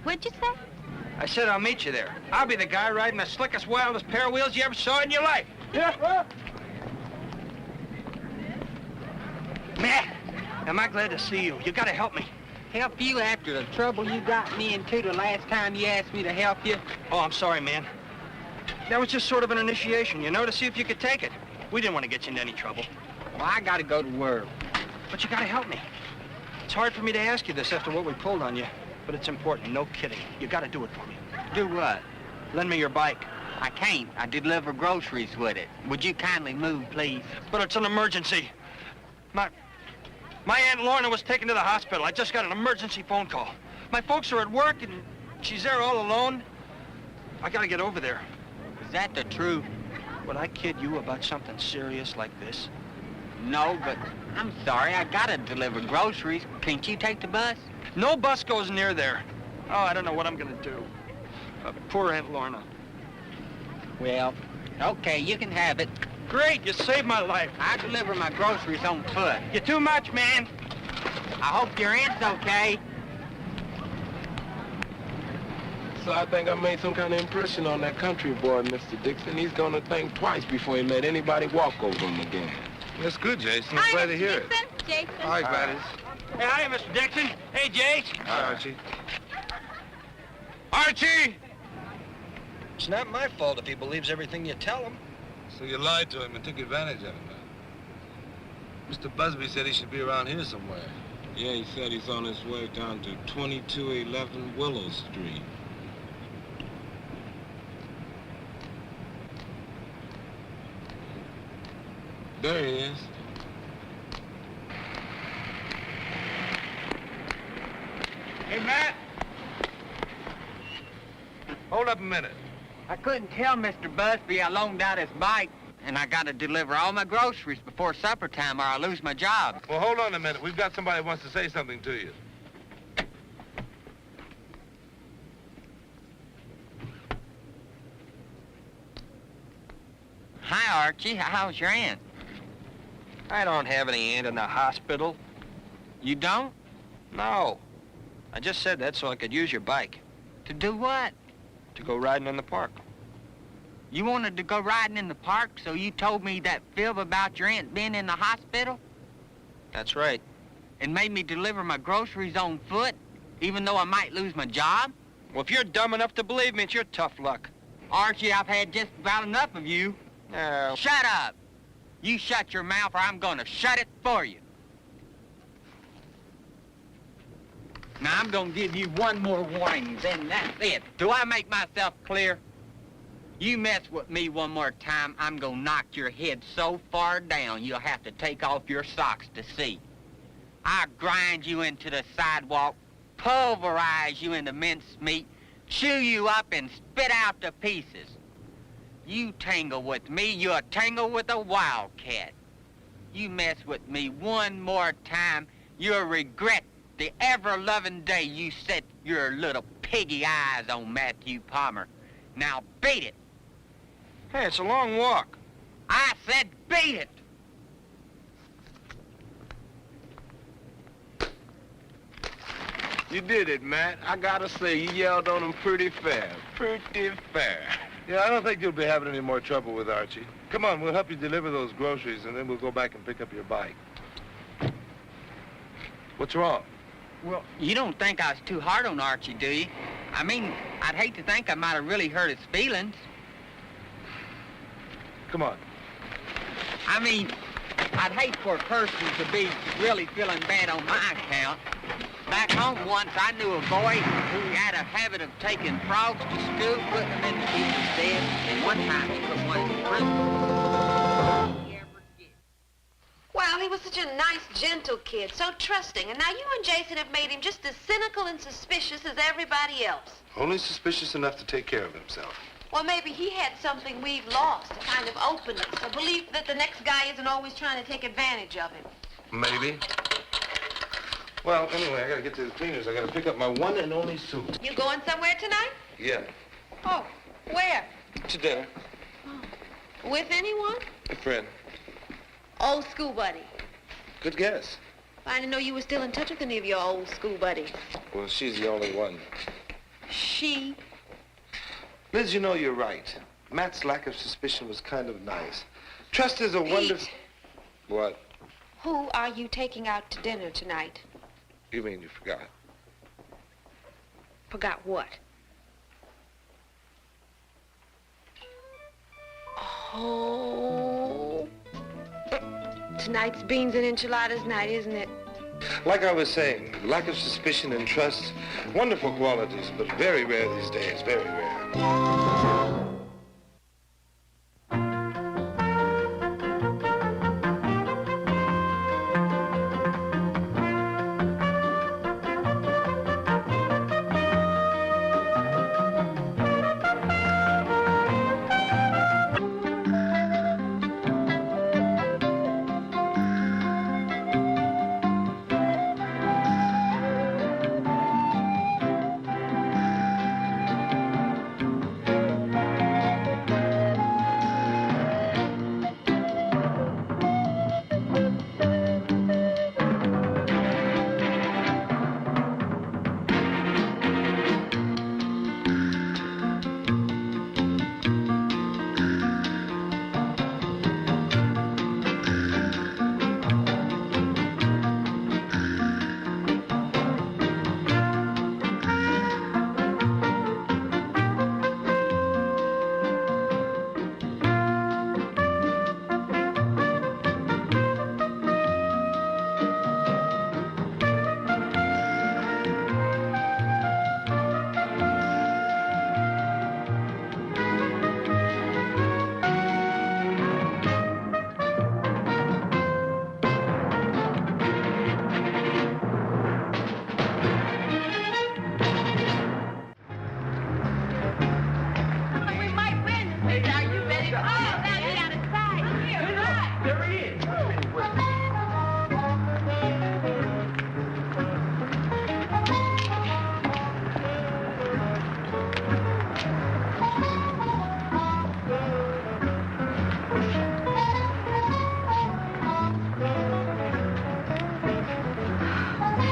What'd you say? I said I'll meet you there. I'll be the guy riding the slickest, wildest pair of wheels you ever saw in your life. Yeah. Man, am I glad to see you. You gotta help me. Help you after the trouble you got me into the last time you asked me to help you? Oh, I'm sorry, man. That was just sort of an initiation, you know, to see if you could take it. We didn't want to get you into any trouble. Well, I gotta go to work. But you gotta help me. It's hard for me to ask you this after what we pulled on you, but it's important, no kidding. You gotta do it for me. Do what? Lend me your bike. I can't. I deliver groceries with it. Would you kindly move, please? But it's an emergency. My Aunt Lorna was taken to the hospital. I just got an emergency phone call. My folks are at work, and she's there all alone. I gotta get over there. Is that the truth? Would I kid you about something serious like this? No, but I'm sorry. I gotta deliver groceries. Can't you take the bus? No bus goes near there. Oh, I don't know what I'm gonna do. Poor Aunt Lorna. Well, okay, you can have it. Great, you saved my life. I deliver my groceries on foot. You're too much, man. I hope your aunt's okay. So I think I made some kind of impression on that country boy, Mr. Dixon. He's gonna think twice before he let anybody walk over him again. That's good, Jason. I'm glad to hear it. Jason. Hi, Gladys. Hey, hi, Mr. Dixon. Hey, Jake. Hi, Archie. Archie! It's not my fault if he believes everything you tell him. So you lied to him and took advantage of him, man. Mr. Busby said he should be around here somewhere. Yeah, he said he's on his way down to 2211 Willow Street. There he is. Hey, Matt. Hold up a minute. I couldn't tell Mr. Busby I loaned out his bike, and I gotta deliver all my groceries before supper time or I'll lose my job. Well, hold on a minute. We've got somebody who wants to say something to you. Hi, Archie. How's your aunt? I don't have any aunt in the hospital. You don't? No. I just said that so I could use your bike. To do what? To go riding in the park. You wanted to go riding in the park, so you told me that fib about your aunt being in the hospital? That's right. And made me deliver my groceries on foot, even though I might lose my job? Well, if you're dumb enough to believe me, it's your tough luck. Archie, I've had just about enough of you. No. Shut up! You shut your mouth or I'm gonna shut it for you. Now, I'm gonna give you one more warning, then that's it. Do I make myself clear? You mess with me one more time, I'm gonna knock your head so far down you'll have to take off your socks to see. I'll grind you into the sidewalk, pulverize you into mincemeat, chew you up and spit out to pieces. You tangle with me, you'll tangle with a wildcat. You mess with me one more time, you'll regret the ever-loving day you set your little piggy eyes on Matthew Palmer. Now beat it. Hey, it's a long walk. I said beat it. You did it, Matt. I gotta say, you yelled on him pretty fair. Pretty fair. Yeah, I don't think you'll be having any more trouble with Archie. Come on, we'll help you deliver those groceries, and then we'll go back and pick up your bike. What's wrong? Well, you don't think I was too hard on Archie, do you? I mean, I'd hate to think I might have really hurt his feelings. Come on. I mean, I'd hate for a person to be really feeling bad on my account. Back home once, I knew a boy who had a habit of taking frogs to school, putting them in the teacher's bed, and one time he put one in prison. Well, he was such a nice, gentle kid, so trusting. And now you and Jason have made him just as cynical and suspicious as everybody else. Only suspicious enough to take care of himself. Well, maybe he had something we've lost, a kind of openness, a belief that the next guy isn't always trying to take advantage of him. Maybe. Well, anyway, I gotta get to the cleaners. I gotta pick up my one and only suit. You going somewhere tonight? Yeah. Oh, where? To dinner. With anyone? A friend. Old school buddy. Good guess. I didn't know you were still in touch with any of your old school buddies. Well, she's the only one. She? Liz, you know you're right. Matt's lack of suspicion was kind of nice. Trust is a wonderful... What? Who are you taking out to dinner tonight? You mean you forgot? Forgot what? Oh. Tonight's beans and enchiladas night, isn't it? Like I was saying, lack of suspicion and trust, wonderful qualities, but very rare these days, very rare.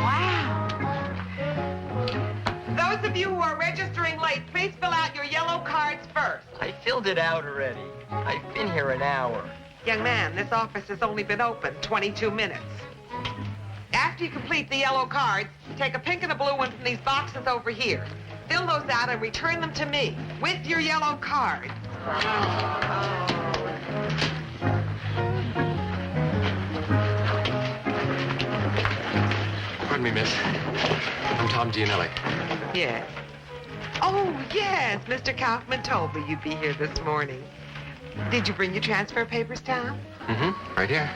Wow. Those of you who are registering late, please fill out your yellow cards first. I filled it out already. I've been here an hour. Young man, this office has only been open 22 minutes. After you complete the yellow cards, take a pink and a blue one from these boxes over here. Fill those out and return them to me with your yellow card. Pardon me, miss. I'm Tom Gianelli. Yes. Oh, yes. Mr. Kaufman told me you'd be here this morning. Did you bring your transfer papers, Tom? Mm-hmm. Right here.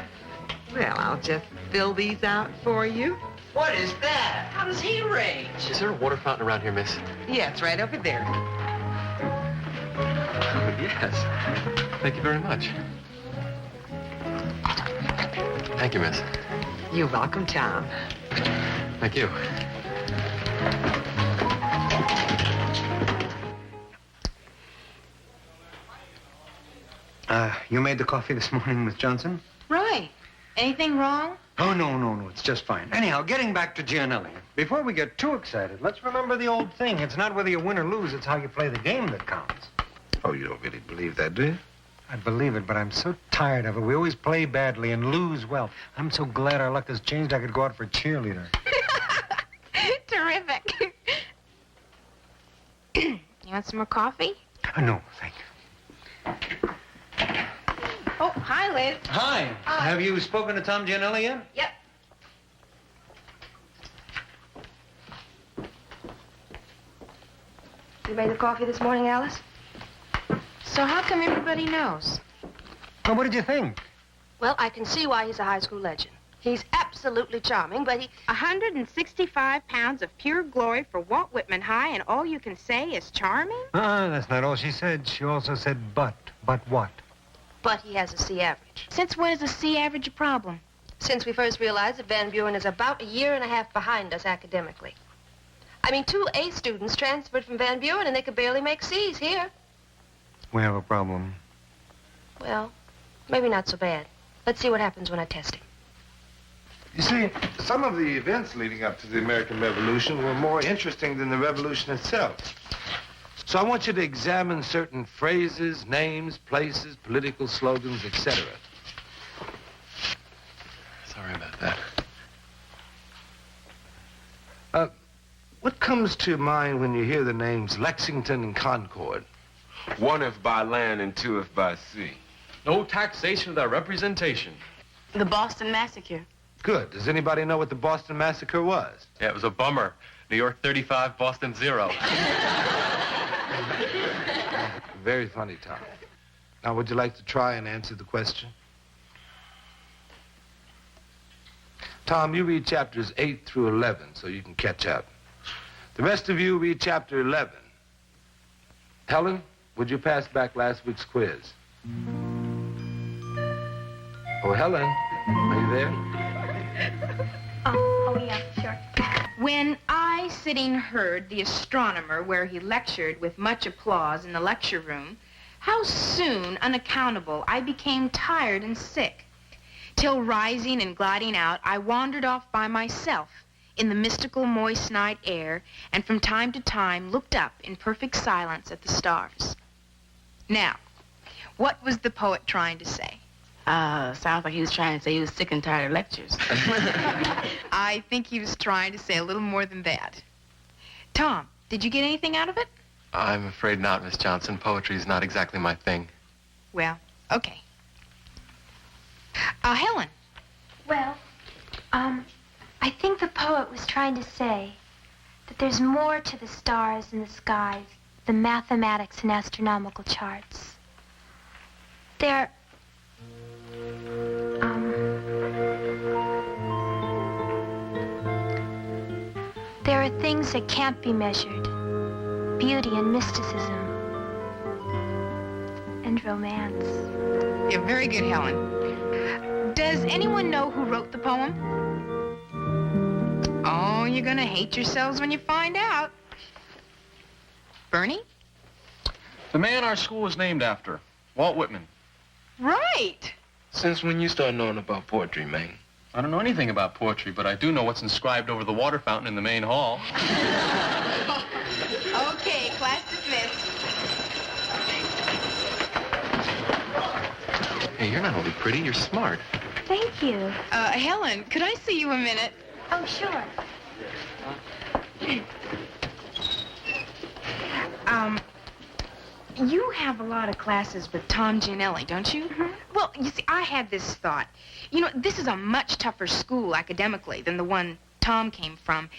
Well, I'll just fill these out for you. What is that? How does he range? Is there a water fountain around here, miss? Yes, right over there. Yes. Thank you very much. Thank you, miss. You're welcome, Tom. Thank you. You made the coffee this morning, Miss Johnson? Right. Anything wrong? Oh, no, it's just fine. Anyhow, getting back to Gianelli. Before we get too excited, let's remember the old thing. It's not whether you win or lose, it's how you play the game that counts. Oh, you don't really believe that, do you? I believe it, but I'm so tired of it. We always play badly and lose well. I'm so glad our luck has changed I could go out for cheerleader. Terrific. You want some more coffee? No, thank you. Oh, hi, Liz. Hi. Have you spoken to Tom Gianelli yet? Yep. You made the coffee this morning, Alice? So how come everybody knows? Well, what did you think? Well, I can see why he's a high school legend. He's absolutely charming, but he... 165 pounds of pure glory for Walt Whitman High, and all you can say is charming? That's not all she said. She also said but. But what? But he has a C average. Since when is a C average a problem? Since we first realized that Van Buren is about a year and a half behind us academically. I mean, 2 A students transferred from Van Buren, and they could barely make C's here. We have a problem. Well, maybe not so bad. Let's see what happens when I test him. You see, some of the events leading up to the American Revolution were more interesting than the revolution itself. So I want you to examine certain phrases, names, places, political slogans, etc. Sorry about that. What comes to mind when you hear the names Lexington and Concord? One if by land and two if by sea. No taxation without representation. The Boston Massacre. Good. Does anybody know what the Boston Massacre was? Yeah, it was a bummer. New York 35, Boston 0. Very funny, Tom. Now, would you like to try and answer the question? Tom, you read chapters 8 through 11 so you can catch up. The rest of you read chapter 11. Helen, would you pass back last week's quiz? Oh, Helen, are you there? Oh, yeah, sure. When I, sitting, heard the astronomer where he lectured with much applause in the lecture room, how soon, unaccountable, I became tired and sick, till rising and gliding out, I wandered off by myself in the mystical moist night air, and from time to time looked up in perfect silence at the stars. Now, what was the poet trying to say? Sounds like he was trying to say he was sick and tired of lectures. I think he was trying to say a little more than that. Tom, did you get anything out of it? I'm afraid not, Miss Johnson. Poetry is not exactly my thing. Well, okay. Helen. Well, I think the poet was trying to say that there's more to the stars and the skies than mathematics and astronomical charts. There are things that can't be measured. Beauty and mysticism. And romance. You're very good, Helen. Does anyone know who wrote the poem? Oh, you're gonna hate yourselves when you find out. Bernie? The man our school is named after, Walt Whitman. Right. Since when you start knowing about poetry, man? I don't know anything about poetry, but I do know what's inscribed over the water fountain in the main hall. Okay, class dismissed. Hey, you're not only pretty, you're smart. Thank you. Helen, could I see you a minute? Oh, sure. You have a lot of classes with Tom Gianelli, don't you? Mm-hmm. Well, you see, I had this thought. You know, this is a much tougher school academically than the one Tom came from.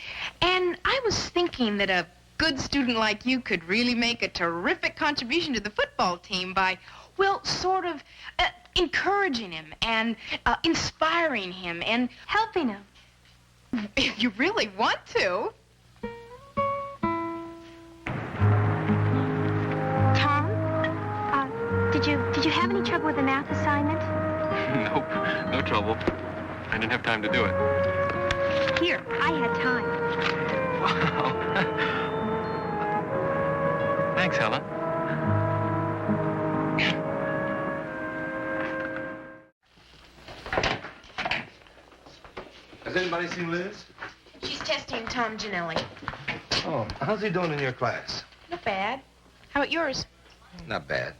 And I was thinking that a good student like you could really make a terrific contribution to the football team by, well, sort of encouraging him and inspiring him and helping him. If you really want to. Tom, did you have any trouble with the math assignment? Nope, no trouble. I didn't have time to do it. Here, I had time. Wow. Thanks, Helen. Has anybody seen Liz? She's testing Tom Gianelli. Oh, how's he doing in your class? Not bad. How about yours? Not bad.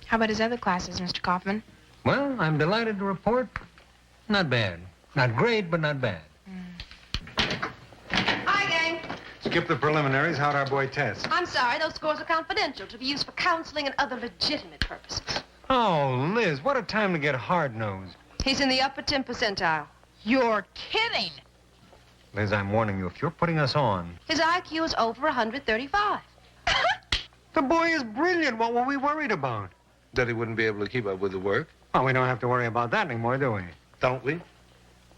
How about his other classes, Mr. Kaufman? Well, I'm delighted to report, not bad. Not great, but not bad. Hi, gang. Skip the preliminaries. How'd our boy test? I'm sorry, those scores are confidential to be used for counseling and other legitimate purposes. Oh, Liz, what a time to get hard-nosed. He's in the upper 10 percentile. You're kidding. Liz, I'm warning you, if you're putting us on... His IQ is over 135. The boy is brilliant. What were we worried about? That he wouldn't be able to keep up with the work? Well, we don't have to worry about that anymore, do we? Don't we? What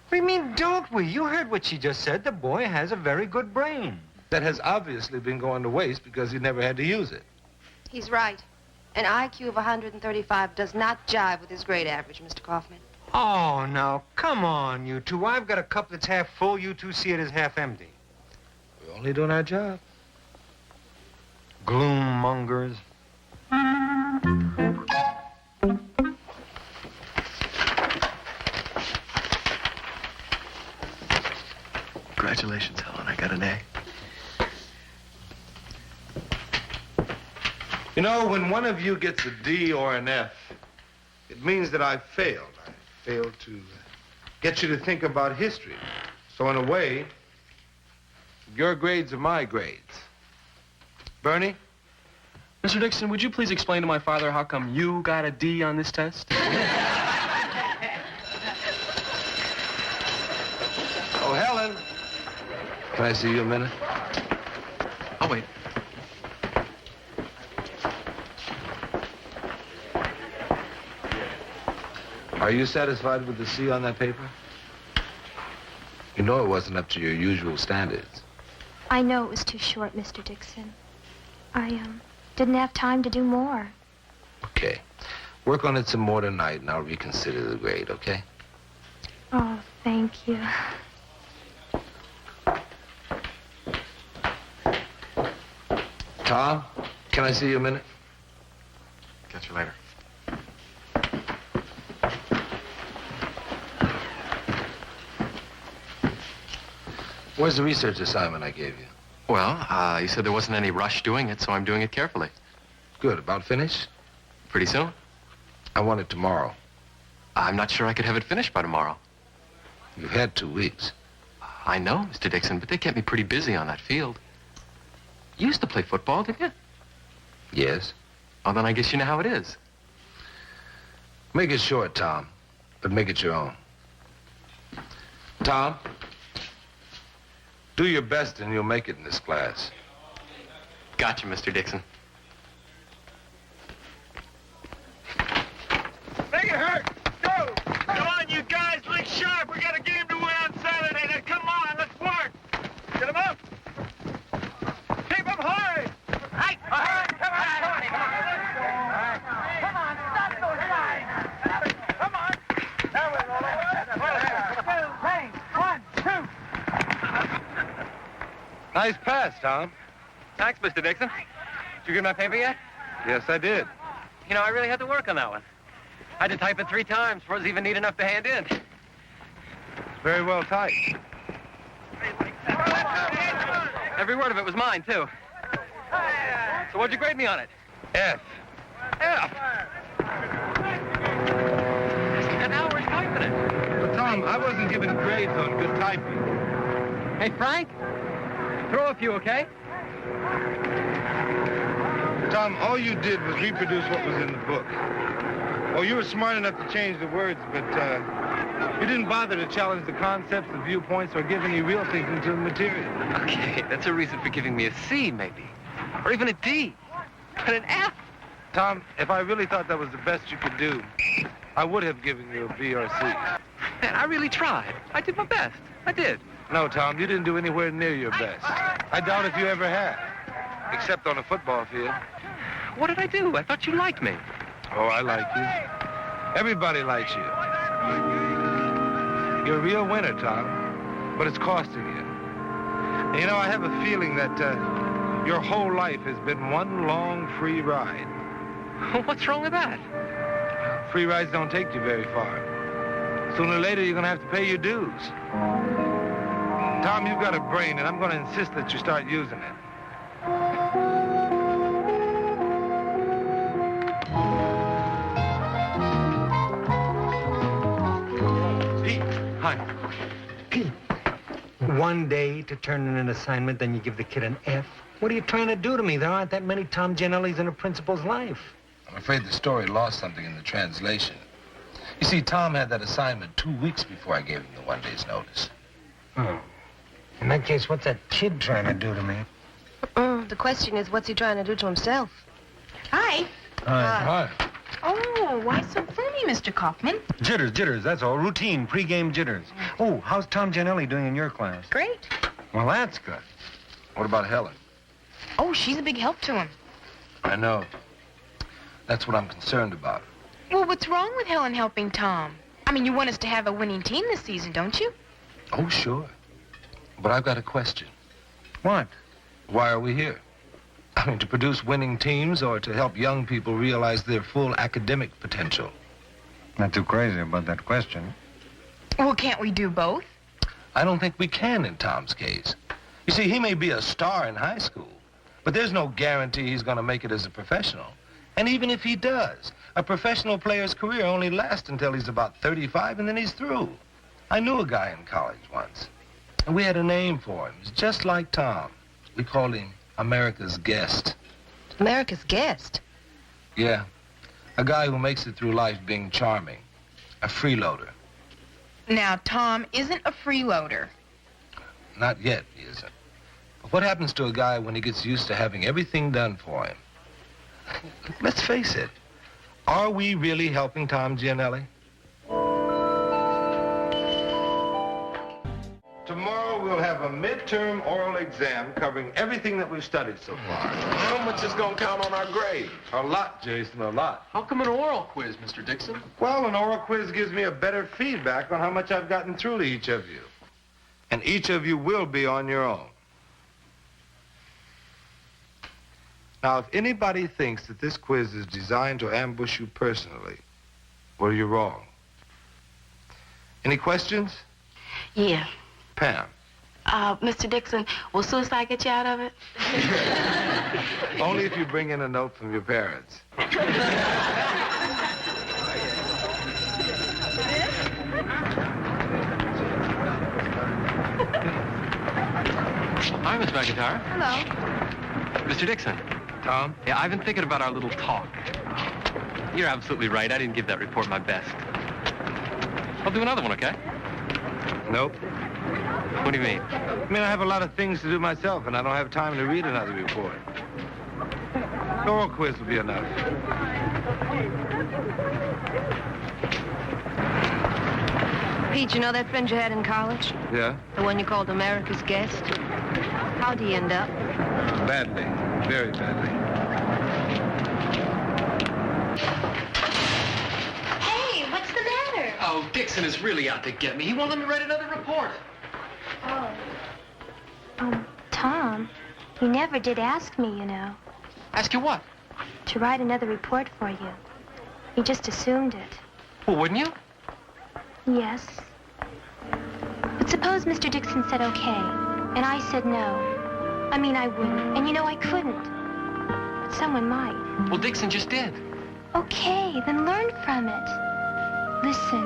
do you mean, don't we? You heard what she just said. The boy has a very good brain. That has obviously been going to waste because he never had to use it. He's right. An IQ of 135 does not jive with his grade average, Mr. Kaufman. Oh, now, come on, you two. I've got a cup that's half full. You two see it as half empty. We're only doing our job. Gloom mongers. Congratulations, Helen. I got an A. You know, when one of you gets a D or an F, it means that I failed. I failed to get you to think about history. So in a way, your grades are my grades. Bernie? Mr. Dixon, would you please explain to my father how come you got a D on this test? Oh, Helen. Can I see you a minute? I'll wait. Are you satisfied with the C on that paper? You know it wasn't up to your usual standards. I know it was too short, Mr. Dixon. I didn't have time to do more. Okay. Work on it some more tonight, and I'll reconsider the grade, okay? Oh, thank you. Tom, can I see you a minute? Catch you later. Where's the research assignment I gave you? Well, you said there wasn't any rush doing it, so I'm doing it carefully. Good. About finished? Pretty soon. I want it tomorrow. I'm not sure I could have it finished by tomorrow. You've had 2 weeks. I know, Mr. Dixon, but they kept me pretty busy on that field. You used to play football, didn't you? Yes. Oh, then I guess you know how it is. Make it short, Tom, but make it your own. Tom, do your best and you'll make it in this class. Gotcha, Mr. Dixon. Make it hurt! Go! Come on, you guys, look sharp. We got a game to win on Saturday. Now, come on, let's work. Get them up. Keep them hard. Right. All right, come on. Come on, stop those guys. Come on. There we go. 1, 2. Nice pass, Tom. Thanks, Mr. Dixon. Did you get my paper yet? Yes, I did. You know, I really had to work on that one. I had to type it 3 times before it was even neat enough to hand in. Very well typed. Every word of it was mine, too. So what'd you grade me on it? F. F. An hour's typing it. But Tom, I wasn't given grades on good typing. Hey, Frank, throw a few, okay? Tom, all you did was reproduce what was in the book. Oh, you were smart enough to change the words, but you didn't bother to challenge the concepts, the viewpoints, or give any real thinking to the material. Okay, that's a reason for giving me a C, maybe. Or even a D. But an F. Tom, if I really thought that was the best you could do, I would have given you a B or a C. Man, I really tried. I did my best. I did. No, Tom, you didn't do anywhere near your best. I doubt if you ever have, except on a football field. What did I do? I thought you liked me. Oh, I like you. Everybody likes you. You're a real winner, Tom, but it's costing you. And you know, I have a feeling that your whole life has been one long free ride. What's wrong with that? Free rides don't take you very far. Sooner or later, you're going to have to pay your dues. Tom, you've got a brain, and I'm going to insist that you start using it. Hi. Pete. One day to turn in an assignment, then you give the kid an F? What are you trying to do to me? There aren't that many Tom Gianellis in a principal's life. I'm afraid the story lost something in the translation. You see, Tom had that assignment 2 weeks before I gave him the 1 day's notice. Oh. In that case, what's that kid trying to do to me? The question is, what's he trying to do to himself? Hi. Hi. Oh, why so phony, Mr. Kaufman? Jitters, that's all. Routine, pre-game jitters. Oh, how's Tom Gianelli doing in your class? Great. Well, that's good. What about Helen? Oh, she's a big help to him. I know. That's what I'm concerned about. Well, what's wrong with Helen helping Tom? I mean, you want us to have a winning team this season, don't you? Oh, sure. But I've got a question. What? Why are we here? I mean, to produce winning teams or to help young people realize their full academic potential? Not too crazy about that question. Well, can't we do both? I don't think we can in Tom's case. You see, he may be a star in high school, but there's no guarantee he's going to make it as a professional. And even if he does, a professional player's career only lasts until he's about 35, and then he's through. I knew a guy in college once, and we had a name for him. He's just like Tom. We called him America's Guest. America's Guest? Yeah. A guy who makes it through life being charming. A freeloader. Now, Tom isn't a freeloader. Not yet, he isn't. But what happens to a guy when he gets used to having everything done for him? Let's face it. Are we really helping Tom Gianelli? Tomorrow we'll have a midterm oral exam covering everything that we've studied so far. How much is going to count on our grade? A lot, Jason, a lot. How come an oral quiz, Mr. Dixon? Well, an oral quiz gives me a better feedback on how much I've gotten through to each of you. And each of you will be on your own. Now, if anybody thinks that this quiz is designed to ambush you personally, well, you're wrong. Any questions? Yeah. Pam. Mr. Dixon, will suicide get you out of it? Only if you bring in a note from your parents. Hi, Miss McIntyre. Hello. Mr. Dixon. Tom? Yeah, I've been thinking about our little talk. You're absolutely right. I didn't give that report my best. I'll do another one, okay? Nope. What do you mean? I mean, I have a lot of things to do myself, and I don't have time to read another report. The oral quiz will be enough. Pete, you know that friend you had in college? Yeah? The one you called America's Guest? How'd he end up? Badly. Very badly. Hey, what's the matter? Oh, Dixon is really out to get me. He won't let me write another report. Oh. Tom, you never did ask me, you know. Ask you what? To write another report for you. You just assumed it. Well, wouldn't you? Yes. Suppose Mr. Dixon said okay, and I said no. I mean, I wouldn't, and you know I couldn't. But someone might. Well, Dixon just did. Okay, then learn from it. Listen,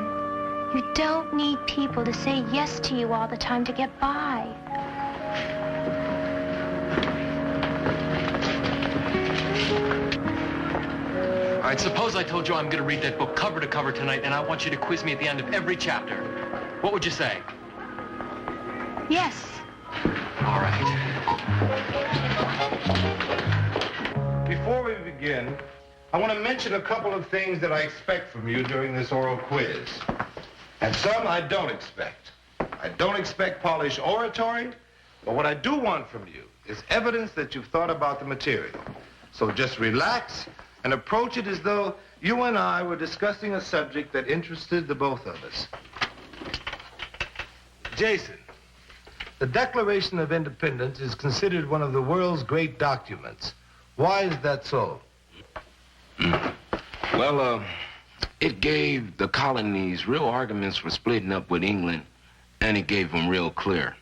you don't need people to say yes to you all the time to get by. All right, suppose I told you I'm going to read that book cover to cover tonight, and I want you to quiz me at the end of every chapter. What would you say? Yes. All right. Before we begin, I want to mention a couple of things that I expect from you during this oral quiz. And some I don't expect. I don't expect polished oratory, but what I do want from you is evidence that you've thought about the material. So just relax and approach it as though you and I were discussing a subject that interested the both of us. Jason, the Declaration of Independence is considered one of the world's great documents. Why is that so? Well, it gave the colonies real arguments for splitting up with England, and it gave them real clear.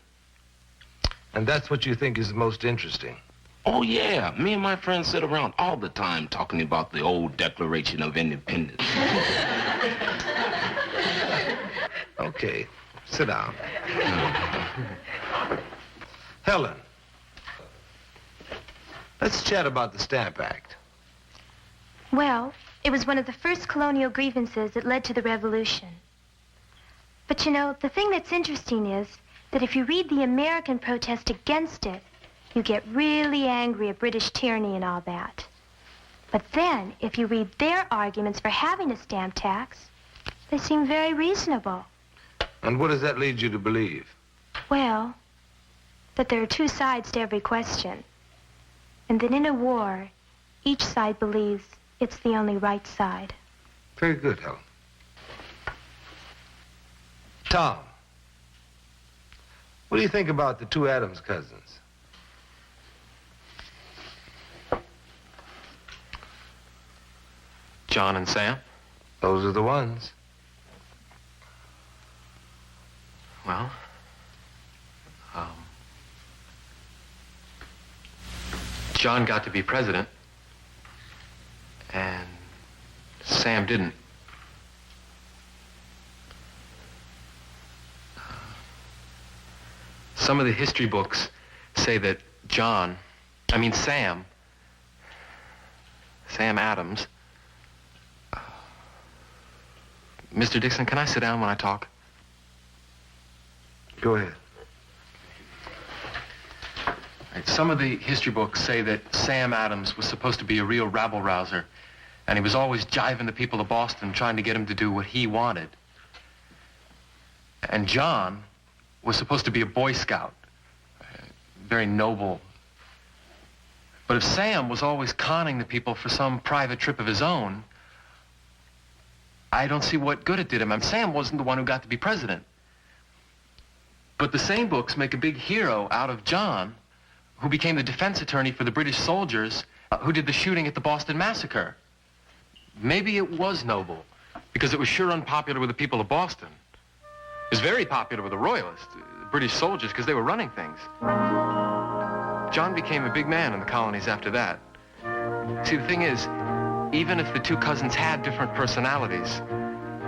And that's what you think is most interesting? Oh, yeah. Me and my friends sit around all the time talking about the old Declaration of Independence. Okay, sit down. Helen, let's chat about the Stamp Act. Well, it was one of the first colonial grievances that led to the revolution. But you know, the thing that's interesting is that if you read the American protest against it, you get really angry at British tyranny and all that. But then, if you read their arguments for having a stamp tax, they seem very reasonable. And what does that lead you to believe? Well, that there are two sides to every question. And that in a war, each side believes it's the only right side. Very good, Helen. Tom, what do you think about the two Adams cousins? John and Sam? Those are the ones. Well, John got to be president, and Sam didn't. Some of the history books say that Sam Adams. Mr. Dixon, can I sit down when I talk? Go ahead. Right, some of the history books say that Sam Adams was supposed to be a real rabble-rouser, and he was always jiving the people of Boston, trying to get them to do what he wanted. And John was supposed to be a Boy Scout, very noble. But if Sam was always conning the people for some private trip of his own, I don't see what good it did him. I mean, Sam wasn't the one who got to be president. But the same books make a big hero out of John, who became the defense attorney for the British soldiers who did the shooting at the Boston Massacre. Maybe it was noble, because it was sure unpopular with the people of Boston. It was very popular with the Royalists, the British soldiers, because they were running things. John became a big man in the colonies after that. See, the thing is, even if the two cousins had different personalities,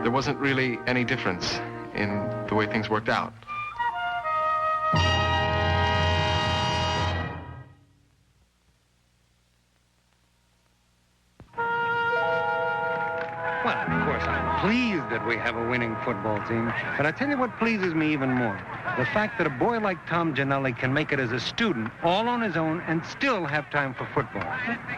there wasn't really any difference in the way things worked out. Well, of course, I'm pleased that we have a winning football team. But I tell you what pleases me even more. The fact that a boy like Tom Gianelli can make it as a student all on his own and still have time for football.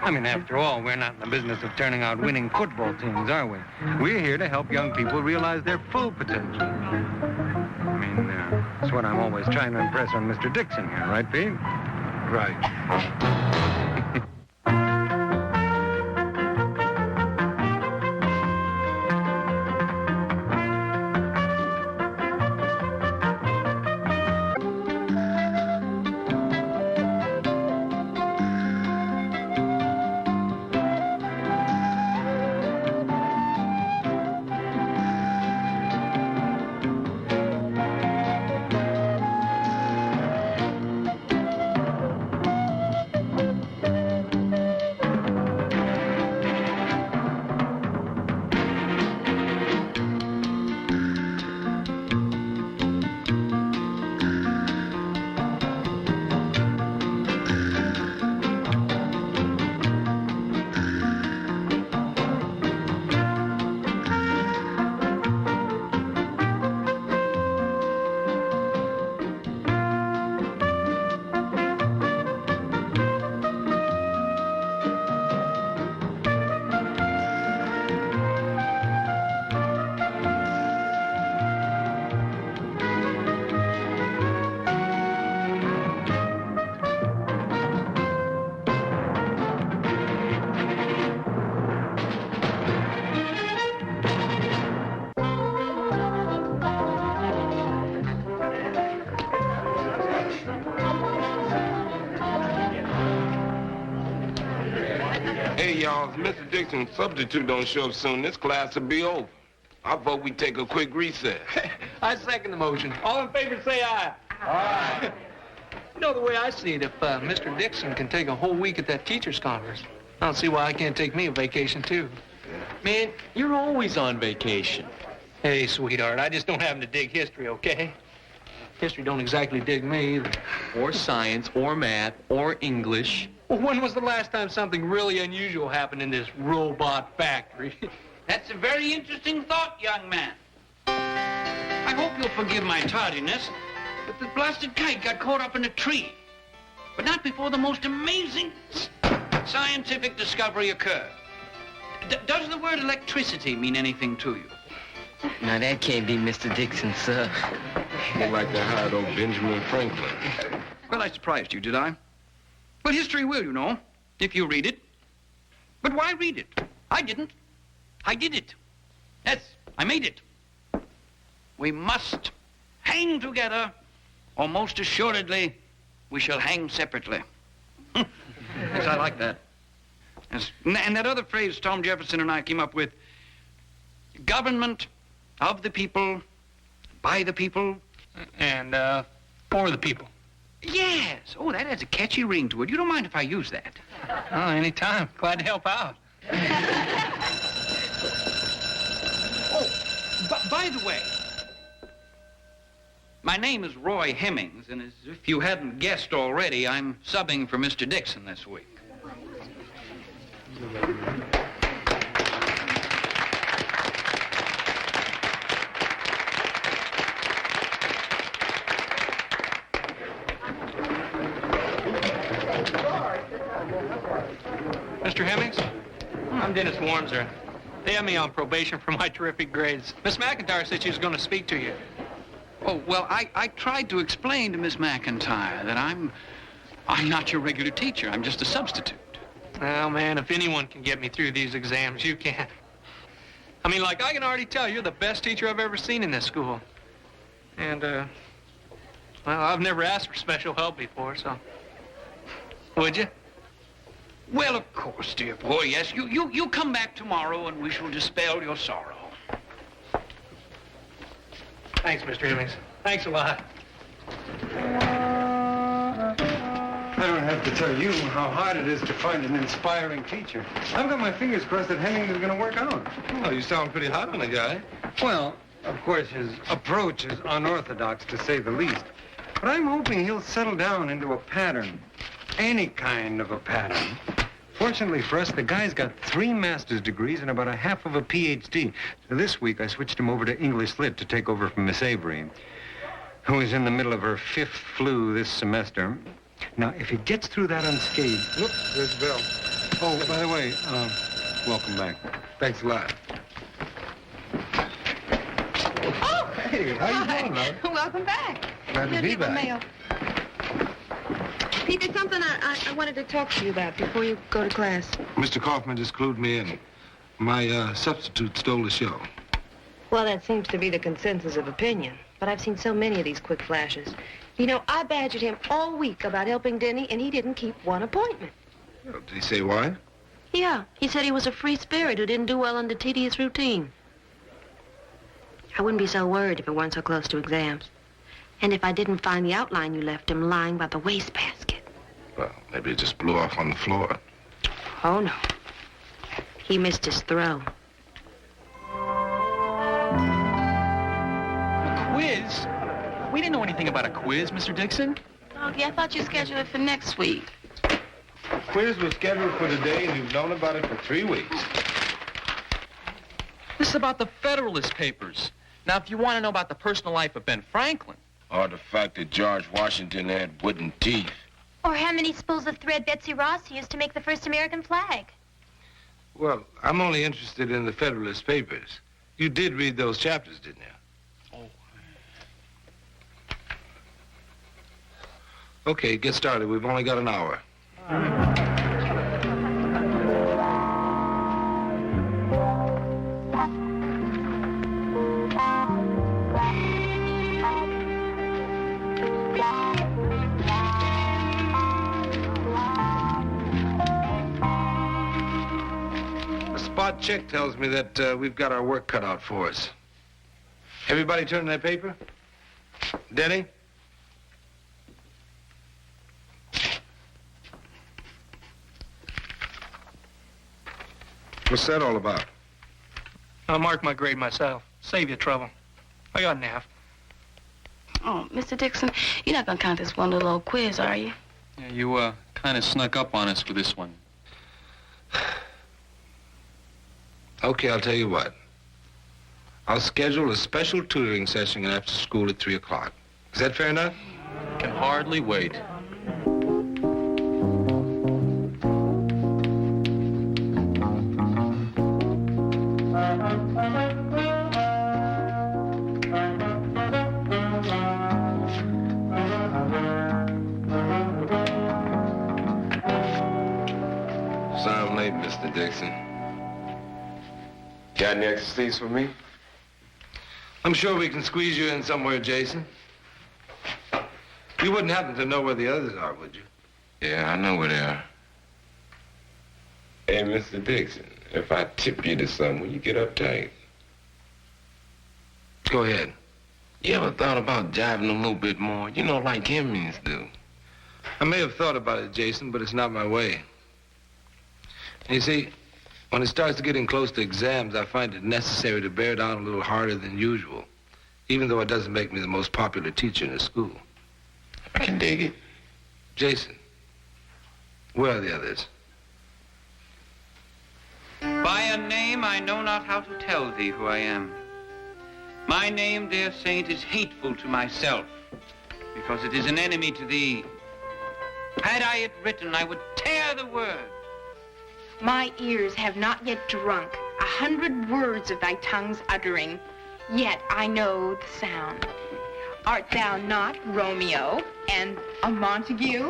I mean, after all, we're not in the business of turning out winning football teams, are we? We're here to help young people realize their full potential. I mean, that's what I'm always trying to impress on Mr. Dixon here, right, Pete? Right. Hey, y'all, if Mr. Dixon's substitute don't show up soon, this class will be over. I vote we take a quick recess. I second the motion. All in favor, say aye. Aye. You know, the way I see it, if Mr. Dixon can take a whole week at that teacher's conference, I don't see why I can't take me a vacation, too. Man, you're always on vacation. Hey, sweetheart, I just don't happen to dig history, okay? History don't exactly dig me either. Or science, or math, or English. Well, when was the last time something really unusual happened in this robot factory? That's a very interesting thought, young man. I hope you'll forgive my tardiness, but the blasted kite got caught up in a tree. But not before the most amazing scientific discovery occurred. Does the word electricity mean anything to you? Now, that can't be Mr. Dixon, sir. More like the hired old Benjamin Franklin. Well, I surprised you, did I? Well, history will, you know, if you read it. But why read it? I didn't. I did it. Yes, I made it. We must hang together, or most assuredly, we shall hang separately. Yes, I like that. Yes. And that other phrase Tom Jefferson and I came up with, government of the people, by the people. And, for the people. Yes. Oh, that has a catchy ring to it. You don't mind if I use that? Oh, anytime. Glad to help out. By the way, my name is Roy Hemmings, and as if you hadn't guessed already, I'm subbing for Mr. Dixon this week. Mr. Hemmings? I'm Dennis Warmser. They have me on probation for my terrific grades. Miss McIntyre said she was going to speak to you. Oh, well, I tried to explain to Miss McIntyre that I'm not your regular teacher. I'm just a substitute. Well, man, if anyone can get me through these exams, you can. I mean, like, I can already tell you're the best teacher I've ever seen in this school. And, well, I've never asked for special help before, so... Would you? Well, of course, dear boy, yes. You come back tomorrow and we shall dispel your sorrow. Thanks, Mr. Hemmings. Thanks a lot. I don't have to tell you how hard it is to find an inspiring teacher. I've got my fingers crossed that Hemmings is going to work out. Oh, you sound pretty hot on the guy. Well, of course, his approach is unorthodox, to say the least. But I'm hoping he'll settle down into a pattern. Any kind of a pattern. Fortunately for us, the guy's got 3 master's degrees and about a half of a PhD. So this week, I switched him over to English Lit to take over from Miss Avery, who is in the middle of her 5th flu this semester. Now, if he gets through that unscathed... Look, there's Bill. Oh, by the way, welcome back. Thanks a lot. Oh! Hey, how you doing, love? Welcome back. Glad to be back. Mail. Pete, there's something I wanted to talk to you about before you go to class. Mr. Kaufman just clued me in. My substitute stole the show. Well, that seems to be the consensus of opinion. But I've seen so many of these quick flashes. You know, I badgered him all week about helping Denny, and he didn't keep one appointment. Did he say why? Yeah, he said he was a free spirit who didn't do well under tedious routine. I wouldn't be so worried if it weren't so close to exams. And if I didn't find the outline you left him lying by the wastebasket. Well, maybe it just blew off on the floor. Oh, no. He missed his throw. Quiz? We didn't know anything about a quiz, Mr. Dixon. Okay, I thought you scheduled it for next week. Quiz was scheduled for today, and you've known about it for 3 weeks. This is about the Federalist Papers. Now, if you want to know about the personal life of Ben Franklin... Or the fact that George Washington had wooden teeth. Or how many spools of thread Betsy Ross used to make the first American flag. Well, I'm only interested in the Federalist Papers. You did read those chapters, didn't you? Oh. Okay, get started. We've only got an hour. hot chick tells me that we've got our work cut out for us. Everybody turn their paper? Denny? What's that all about? I'll mark my grade myself. Save you trouble. I got an F. Oh, Mr. Dixon, you're not gonna count this one little old quiz, are you? Yeah, you, kind of snuck up on us with this one. Okay, I'll tell you what. I'll schedule a special tutoring session after school at 3 o'clock. Is that fair enough? Can hardly wait. Sorry I'm late, Mr. Dixon. Got any extra for me? I'm sure we can squeeze you in somewhere, Jason. You wouldn't happen to know where the others are, would you? Yeah, I know where they are. Hey, Mr. Dixon, if I tip you to something, will you get uptight? Go ahead. You ever thought about jiving a little bit more? You know, like Hemmings do. I may have thought about it, Jason, but it's not my way. You see, when it starts to getting close to exams, I find it necessary to bear down a little harder than usual, even though it doesn't make me the most popular teacher in the school. I can dig it. Jason, where are the others? By a name I know not how to tell thee who I am. My name, dear saint, is hateful to myself, because it is an enemy to thee. Had I it written, I would tear the word. My ears have not yet drunk 100 words of thy tongue's uttering, yet I know the sound. Art thou not Romeo and a Montague?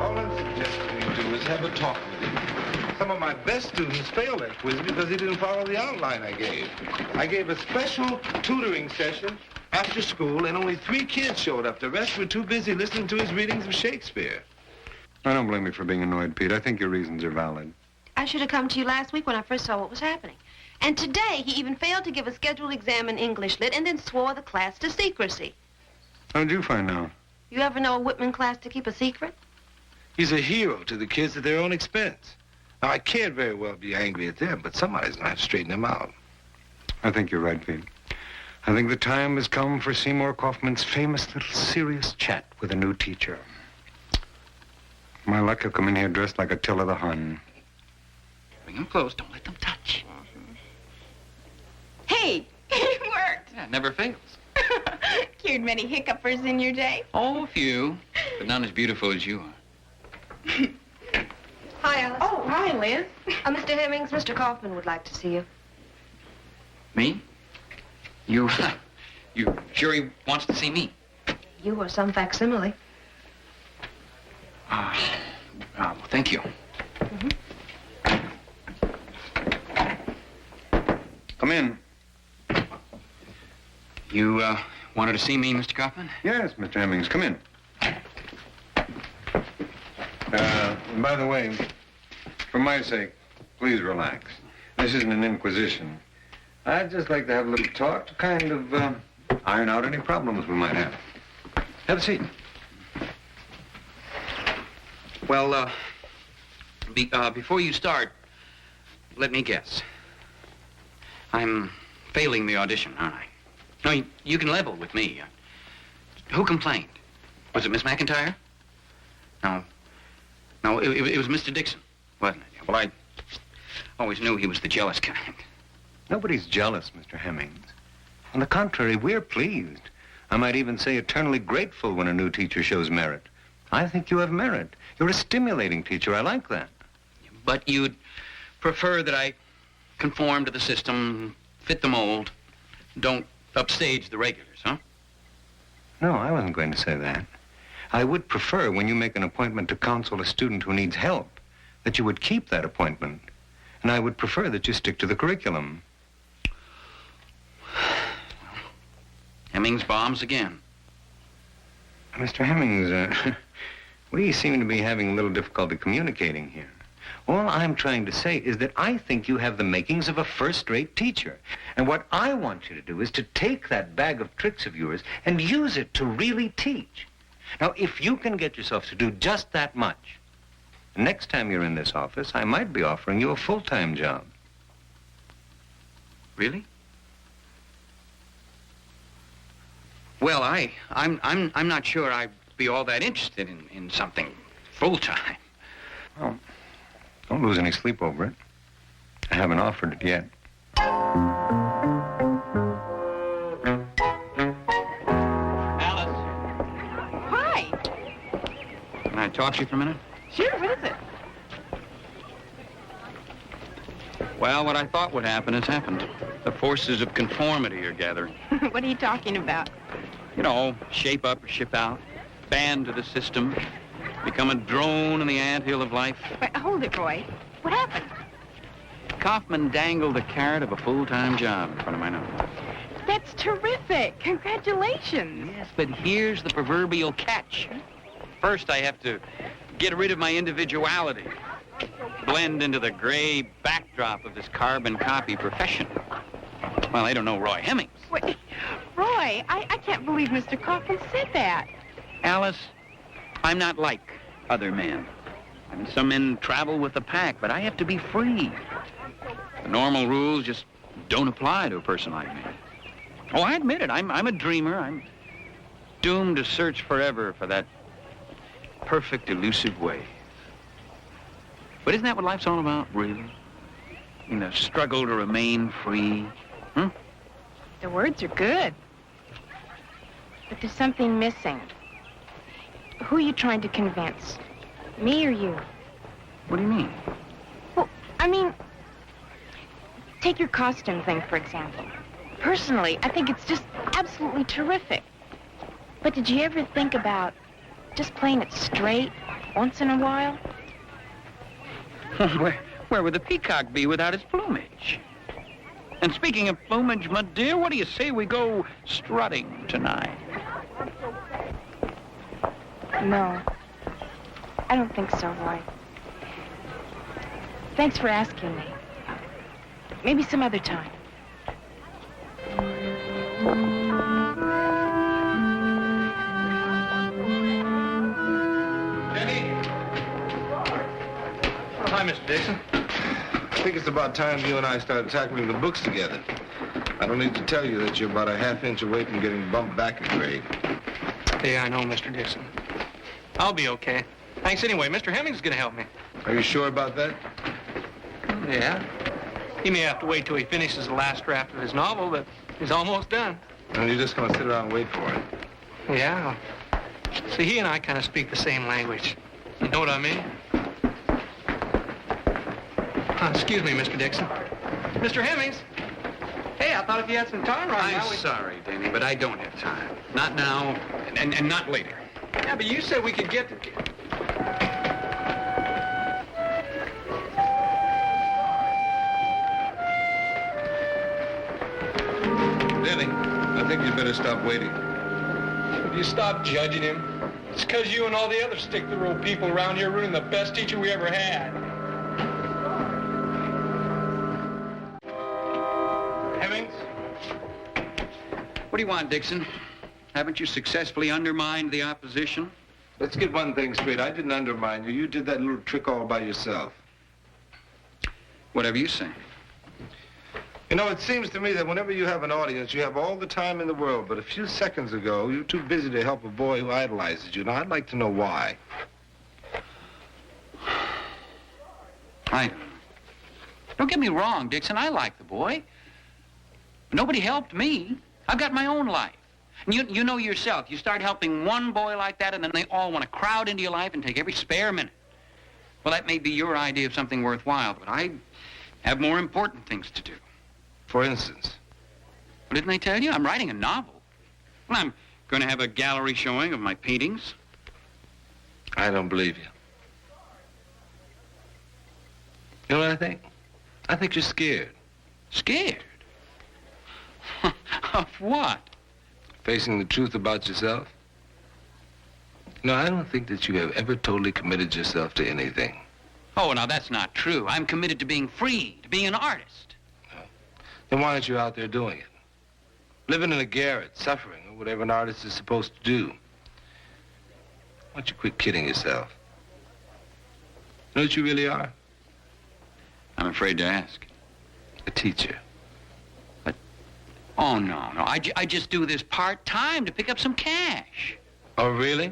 All I'm suggesting you do is have a talk with him. Some of my best students failed that quiz because he didn't follow the outline I gave. I gave a special tutoring session after school, and only 3 kids showed up. The rest were too busy listening to his readings of Shakespeare. I don't blame you for being annoyed, Pete. I think your reasons are valid. I should have come to you last week when I first saw what was happening. And today, he even failed to give a scheduled exam in English Lit and then swore the class to secrecy. How'd you find out? You ever know a Whitman class to keep a secret? He's a hero to the kids at their own expense. Now, I can't very well be angry at them, but somebody's going to have to straighten him out. I think you're right, Pete. I think the time has come for Seymour Kaufman's famous little serious chat with a new teacher. My luck, he'll come in here dressed like Attila the Hun. Bring them close. Don't let them touch. Hey, it worked. Yeah, it never fails. Cured many hiccupers in your day? Oh, a few, but none as beautiful as you are. Hi, Alice. Oh, hi, Liz. Mr. Hemmings, Mr. Kaufman would like to see you. Me? You sure he wants to see me? You or some facsimile. Well, thank you. Come in. You, wanted to see me, Mr. Kaufman? Yes, Mr. Hemmings, come in. By the way, for my sake, please relax. This isn't an inquisition. I'd just like to have a little talk to kind of iron out any problems we might have. Have a seat. Well, before you start, let me guess. I'm failing the audition, aren't I? No, you can level with me. Who complained? Was it Miss McIntyre? No, it was Mr. Dixon, wasn't it? Well, I always knew he was the jealous kind. Nobody's jealous, Mr. Hemmings. On the contrary, we're pleased. I might even say eternally grateful when a new teacher shows merit. I think you have merit. You're a stimulating teacher. I like that. But you'd prefer that I conform to the system, fit the mold, don't upstage the regulars, huh? No, I wasn't going to say that. I would prefer, when you make an appointment to counsel a student who needs help, that you would keep that appointment. And I would prefer that you stick to the curriculum. Hemmings bombs again. Mr. Hemmings, We seem to be having a little difficulty communicating here. All I'm trying to say is that I think you have the makings of a first-rate teacher. And what I want you to do is to take that bag of tricks of yours and use it to really teach. Now, if you can get yourself to do just that much, next time you're in this office, I might be offering you a full-time job. Really? Well, I'm not sure I'd be all that interested in something full-time. Well, don't lose any sleep over it. I haven't offered it yet. Hi. Can I talk to you for a minute? Sure, what is it? Well, what I thought would happen has happened. The forces of conformity are gathering. What are you talking about? You know, shape up or ship out, band to the system, become a drone in the anthill of life. Wait, hold it, Roy. What happened? Kaufman dangled the carrot of a full-time job in front of my nose. That's terrific. Congratulations. Yes, but here's the proverbial catch. First, I have to get rid of my individuality, blend into the gray backdrop of this carbon copy profession. Well, they don't know Roy Hemmings. Wait, Roy, I can't believe Mr. Kaufman said that. Alice, I'm not like other men. I mean, some men travel with the pack, but I have to be free. The normal rules just don't apply to a person like me. Oh, I admit it. I'm a dreamer. I'm doomed to search forever for that perfect, elusive way. But isn't that what life's all about, really? In the struggle to remain free? The words are good. But there's something missing. Who are you trying to convince? Me or you? What do you mean? Well, I mean, take your costume thing, for example. Personally, I think it's just absolutely terrific. But did you ever think about just playing it straight once in a while? Where would the peacock be without its plumage? And speaking of plumage, my dear, what do you say we go strutting tonight? No. I don't think so, Roy. Thanks for asking me. Maybe some other time. Hi, Mr. Dixon. I think it's about time you and I started tackling the books together. I don't need to tell you that you're about a half-inch away from getting bumped back a grade. Yeah, I know, Mr. Dixon. I'll be okay. Thanks anyway. Mr. Hemmings is going to help me. Are you sure about that? Yeah. He may have to wait till he finishes the last draft of his novel, but he's almost done. And you're just going to sit around and wait for it? Yeah. See, he and I kind of speak the same language. You know what I mean? Excuse me, Mr. Dixon. Mr. Hemmings. Hey, I thought if you had some time right now... I'm sorry, Danny, but I don't have time. Not now, and not later. Yeah, but you said we could get... Lily, I think you'd better stop waiting. Would you stop judging him? It's because you and all the other stick-to-the-road people around here ruined the best teacher we ever had. Hemmings? What do you want, Dixon? Haven't you successfully undermined the opposition? Let's get one thing straight. I didn't undermine you. You did that little trick all by yourself. Whatever you say. You know, it seems to me that whenever you have an audience, you have all the time in the world. But a few seconds ago, you were too busy to help a boy who idolizes you. Now, I'd like to know why. I don't know. Don't get me wrong, Dixon. I like the boy. But nobody helped me. I've got my own life. And you know yourself, you start helping one boy like that, and then they all want to crowd into your life and take every spare minute. Well, that may be your idea of something worthwhile, but I have more important things to do. For instance? Well, didn't they tell you? I'm writing a novel. Well, I'm going to have a gallery showing of my paintings. I don't believe you. You know what I think? I think you're scared. Scared? Of what? Facing the truth about yourself. No, I don't think that you have ever totally committed yourself to anything. Oh, now that's not true. I'm committed to being free, to being an artist. Then why aren't you out there doing it? Living in a garret, suffering, or whatever an artist is supposed to do. Why don't you quit kidding yourself? You know what you really are? I'm afraid to ask. A teacher. Oh, no. I just do this part-time to pick up some cash. Oh, really?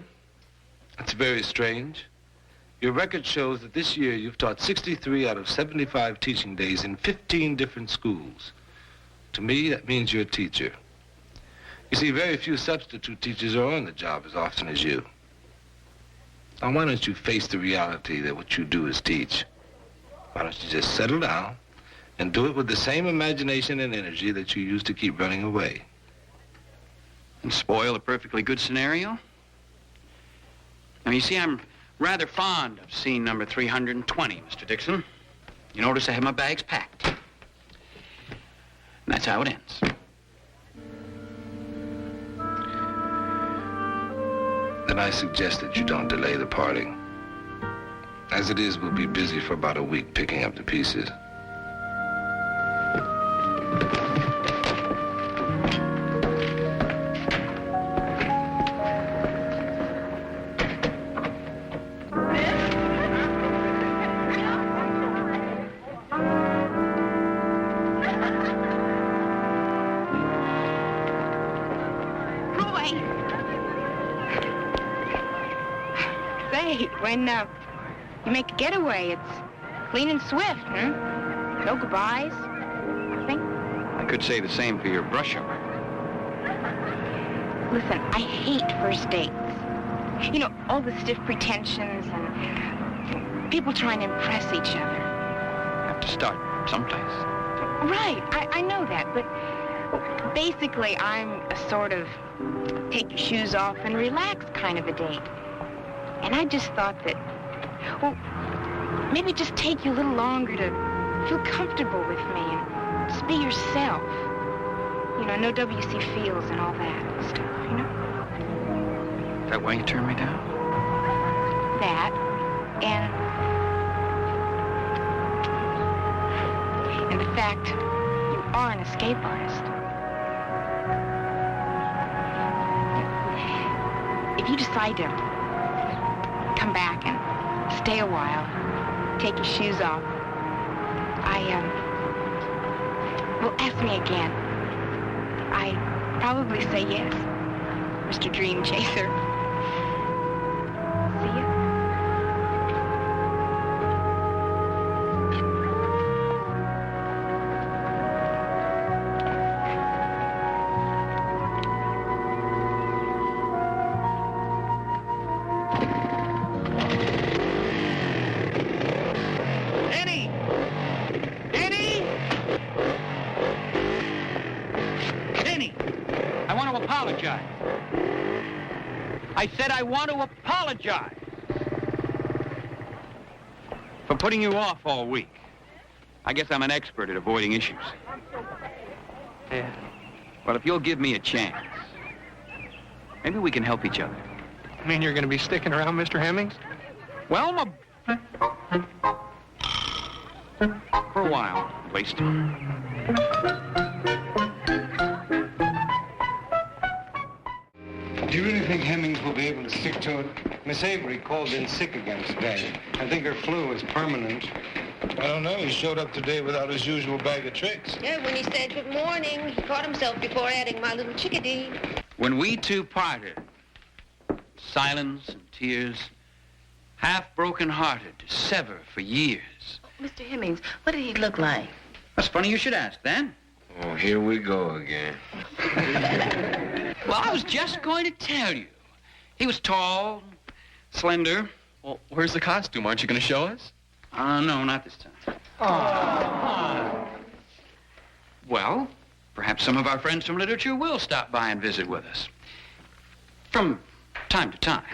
That's very strange. Your record shows that this year you've taught 63 out of 75 teaching days in 15 different schools. To me, that means you're a teacher. You see, very few substitute teachers are on the job as often as you. Now, why don't you face the reality that what you do is teach? Why don't you just settle down and do it with the same imagination and energy that you used to keep running away? And spoil a perfectly good scenario? Now, you see, I'm rather fond of scene number 320, Mr. Dixon. You notice I have my bags packed. And that's how it ends. Then I suggest that you don't delay the parting. As it is, we'll be busy for about a week picking up the pieces. When you make a getaway, it's clean and swift, No goodbyes, nothing. I could say the same for your brush-up. Listen, I hate first dates. You know, all the stiff pretensions and people trying to impress each other. Have to start someplace. Right, I know that, but basically I'm a sort of take your shoes off and relax kind of a date. And I just thought that, well, maybe just take you a little longer to feel comfortable with me and just be yourself. You know, no W.C. Fields and all that stuff, you know? Is that why you turned me down? That, and the fact you are an escape artist. If you decide to come back and stay a while, take your shoes off, well, ask me again. I probably say yes, Mr. Dream Chaser. See ya. I said I want to apologize for putting you off all week. I guess I'm an expert at avoiding issues. Yeah. Well, if you'll give me a chance, maybe we can help each other. You mean you're going to be sticking around, Mr. Hemmings? Well, for a while, at least. Do you really think Hemmings will be able to stick to it? Miss Avery called in sick again today. I think her flu is permanent. I don't know. He showed up today without his usual bag of tricks. Yeah, when he said good morning, he caught himself before adding my little chickadee. When we two parted, silence and tears, half broken-hearted to sever for years. Mr. Hemmings, what did he look like? That's funny you should ask, then. Oh, here we go again. Well, I was just going to tell you. He was tall, slender. Well, where's the costume? Aren't you going to show us? No, not this time. Oh. Well, perhaps some of our friends from literature will stop by and visit with us. From time to time.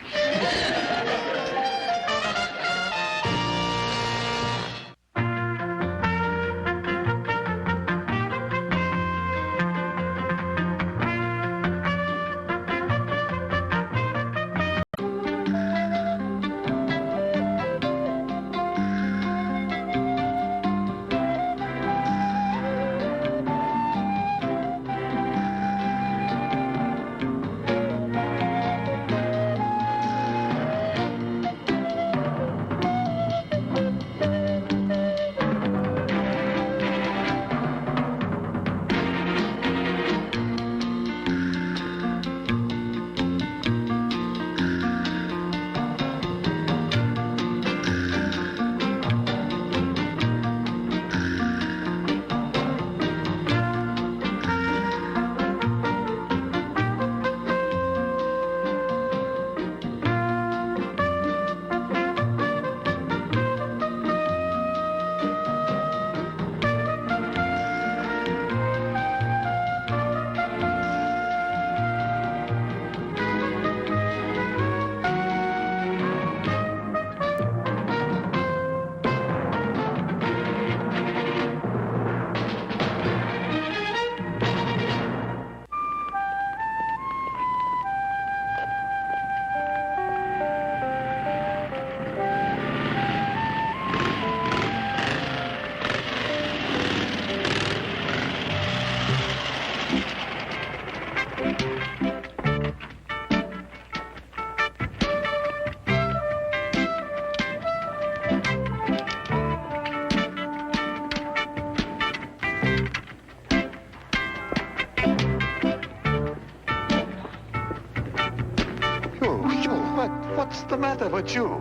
What's the matter with you?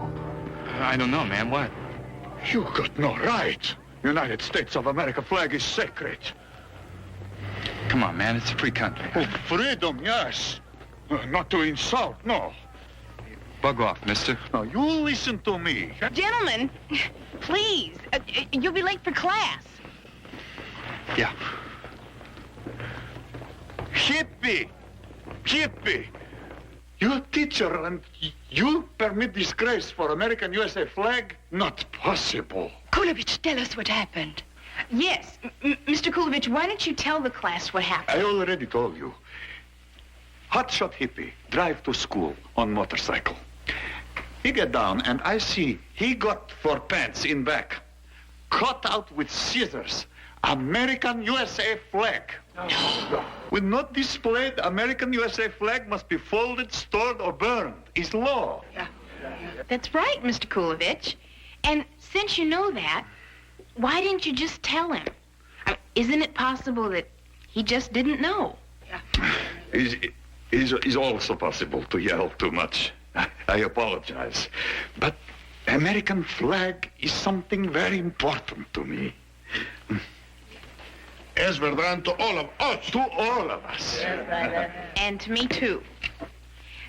I don't know, man. What? You got no right. United States of America flag is sacred. Come on, man. It's a free country. Oh, freedom, yes. Not to insult, no. Bug off, mister. Now, you listen to me. Gentlemen, please. You'll be late for class. Yeah. Hippie! Hippie! You teacher and you permit disgrace for American USA flag? Not possible. Kulovich, tell us what happened. Yes, Mr. Kulovich, why don't you tell the class what happened? I already told you. Hotshot hippie drive to school on motorcycle. He get down and I see he got for pants in back. Cut out with scissors. American USA flag. When not displayed, American USA flag must be folded, stored, or burned. It's law. That's right, Mr. Kulovich. And since you know that, why didn't you just tell him? Isn't it possible that he just didn't know? It's also possible to yell too much. I apologize. But American flag is something very important to me. Es verdad to all of us. To all of us. And to me, too.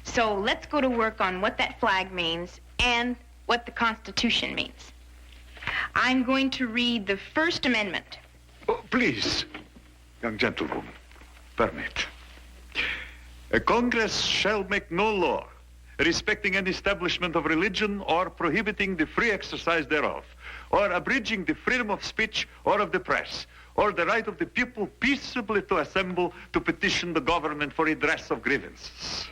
So let's go to work on what that flag means and what the Constitution means. I'm going to read the First Amendment. Oh, please, young gentleman, permit. A Congress shall make no law respecting an establishment of religion or prohibiting the free exercise thereof, or abridging the freedom of speech or of the press, or the right of the people peaceably to assemble to petition the government for redress of grievances.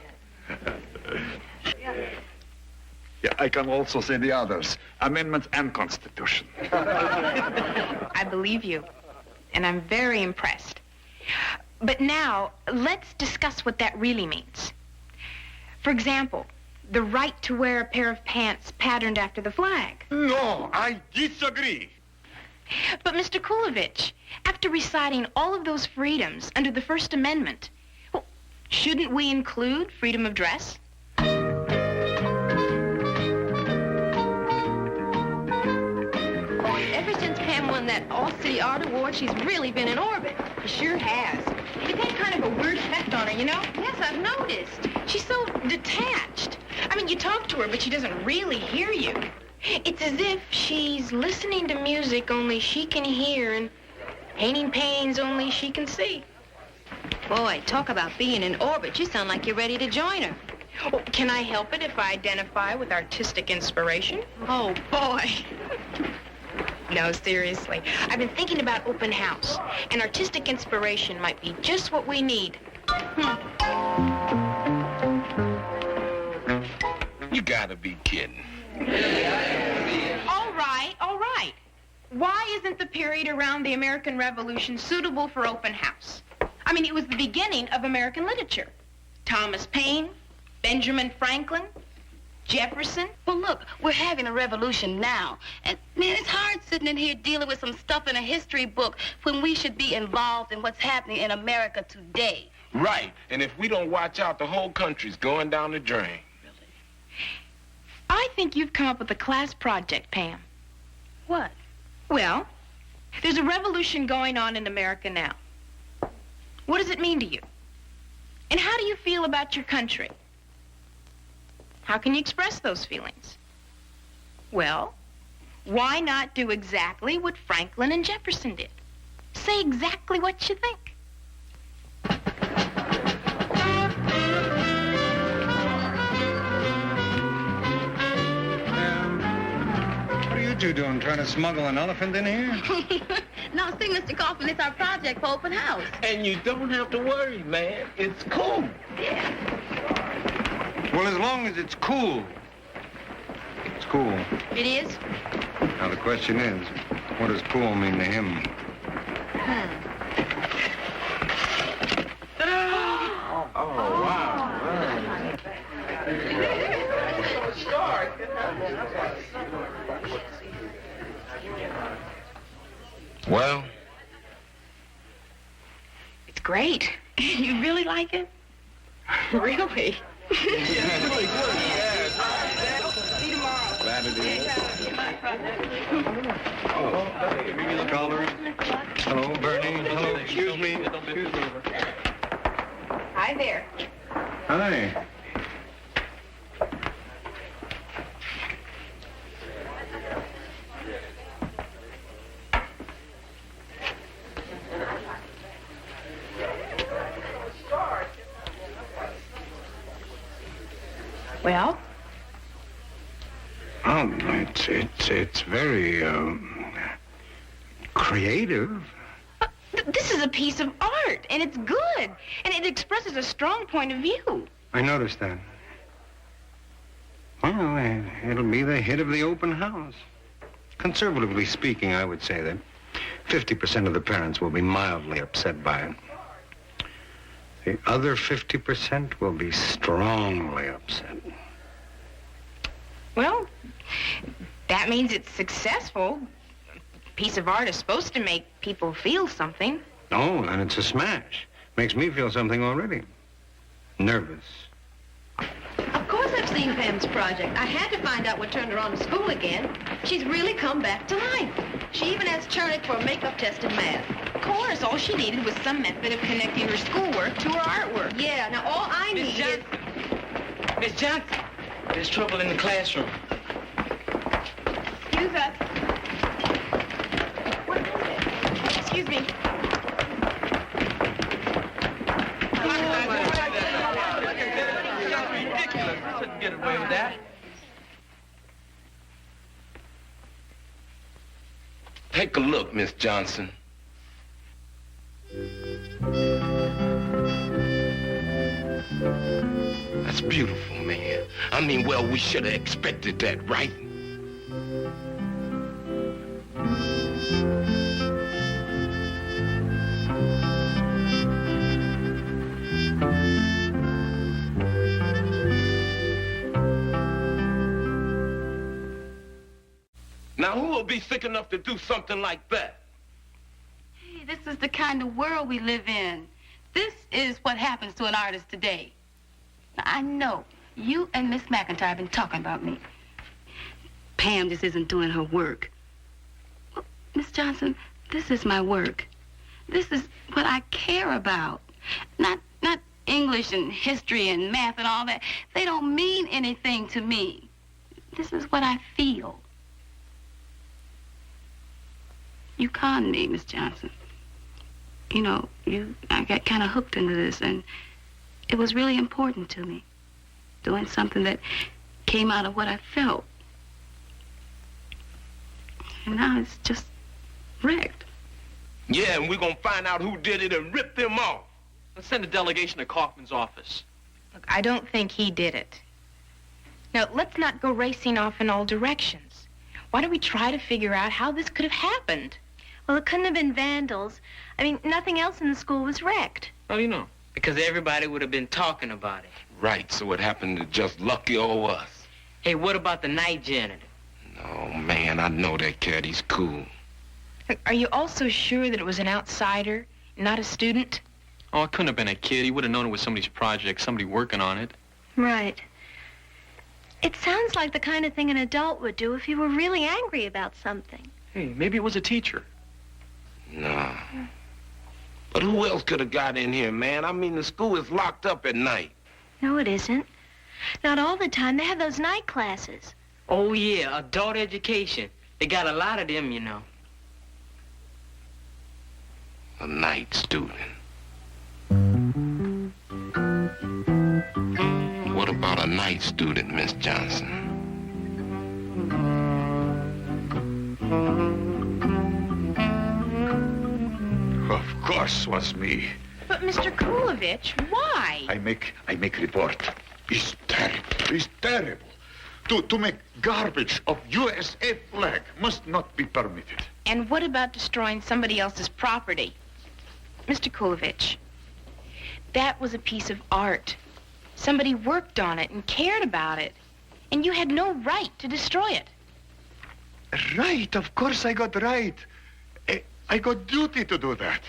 Yeah, I can also say the others, amendments and Constitution. I believe you, and I'm very impressed. But now, let's discuss what that really means. For example, the right to wear a pair of pants patterned after the flag. No, I disagree. But Mr. Kulovich, after reciting all of those freedoms under the First Amendment, well, shouldn't we include freedom of dress? Ever since Pam won that All-City Art Award, she's really been in orbit. She sure has. It had kind of a weird effect on her, you know? Yes, I've noticed. She's so detached. I mean, you talk to her, but she doesn't really hear you. It's as if she's listening to music only she can hear and painting paintings only she can see. Boy, talk about being in orbit. You sound like you're ready to join her. Oh, can I help it if I identify with artistic inspiration? Oh, boy. No, seriously. I've been thinking about open house, and artistic inspiration might be just what we need. You gotta be kidding. All right. Why isn't the period around the American Revolution suitable for open house? I mean, it was the beginning of American literature. Thomas Paine, Benjamin Franklin, Jefferson. Well, look, we're having a revolution now. And, man, it's hard sitting in here dealing with some stuff in a history book when we should be involved in what's happening in America today. Right. And if we don't watch out, the whole country's going down the drain. I think you've come up with a class project, Pam. What? Well, there's a revolution going on in America now. What does it mean to you? And how do you feel about your country? How can you express those feelings? Well, why not do exactly what Franklin and Jefferson did? Say exactly what you think. What are you two doing, trying to smuggle an elephant in here? No, see, Mr. Kaufman, it's our project for open house. And you don't have to worry, man. It's cool. Yeah. Well, as long as it's cool. It's cool. It is? Now, the question is, what does cool mean to him? Oh, wow. Well? It's great. You really like it? Really? Yeah, really good. Yeah, Scholars. Hello, Bernie. Hello, excuse me. Hi there. Hi. Well? It's very, creative. This is a piece of art, and it's good, and it expresses a strong point of view. I noticed that. Well, it'll be the hit of the open house. Conservatively speaking, I would say that 50% of the parents will be mildly upset by it. The other 50% will be strongly upset. Well, that means it's successful. A piece of art is supposed to make people feel something. Oh, and it's a smash. Makes me feel something already. Nervous. Of course I've seen Pam's project. I had to find out what turned her on to school again. She's really come back to life. She even asked Chernick for a makeup test in math. Of course, all she needed was some method of connecting her schoolwork to her artwork. Yeah, now all I need is... Miss Johnson, there's trouble in the classroom. Excuse us. Excuse me. Ridiculous. I couldn't get away with that. Take a look, Miss Johnson. That's beautiful, man. I mean, well, we should have expected that, right? Now, who will be sick enough to do something like that? Hey, this is the kind of world we live in. This is what happens to an artist today. Now, I know you and Miss McIntyre have been talking about me. Pam just isn't doing her work. Well, Miss Johnson, this is my work. This is what I care about. Not English and history and math and all that. They don't mean anything to me. This is what I feel. You conned me, Miss Johnson. You know, I got kind of hooked into this, and it was really important to me. Doing something that came out of what I felt. And now it's just wrecked. Yeah, and we're gonna find out who did it and rip them off. Let's send a delegation to Kaufman's office. Look, I don't think he did it. Now, let's not go racing off in all directions. Why don't we try to figure out how this could have happened? Well, it couldn't have been vandals. I mean, nothing else in the school was wrecked. How do you know? Because everybody would have been talking about it. Right, so it happened to just lucky old us. Hey, what about the night janitor? Oh, man, I know that cat. He's cool. Look, are you also sure that it was an outsider, not a student? Oh, it couldn't have been a kid. He would have known it was somebody's project, somebody working on it. Right. It sounds like the kind of thing an adult would do if he were really angry about something. Hey, maybe it was a teacher. No. But who else could have got in here, man? I mean, the school is locked up at night. No, it isn't. Not all the time. They have those night classes. Oh, yeah, adult education. They got a lot of them, you know. A night student. What about a night student, Miss Johnson? Of course was me. But Mr. Kulovich, why? I make report. It's terrible. It's terrible. To make garbage of USA flag must not be permitted. And what about destroying somebody else's property? Mr. Kulovich, that was a piece of art. Somebody worked on it and cared about it. And you had no right to destroy it. Right, of course I got right. I got duty to do that.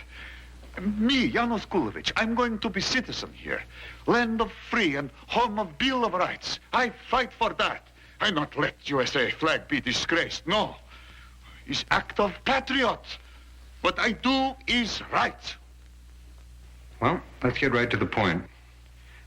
Me, Janos Kulovich, I'm going to be citizen here. Land of free and home of Bill of Rights. I fight for that. I not let USA flag be disgraced, no. It's act of patriot. What I do is right. Well, let's get right to the point.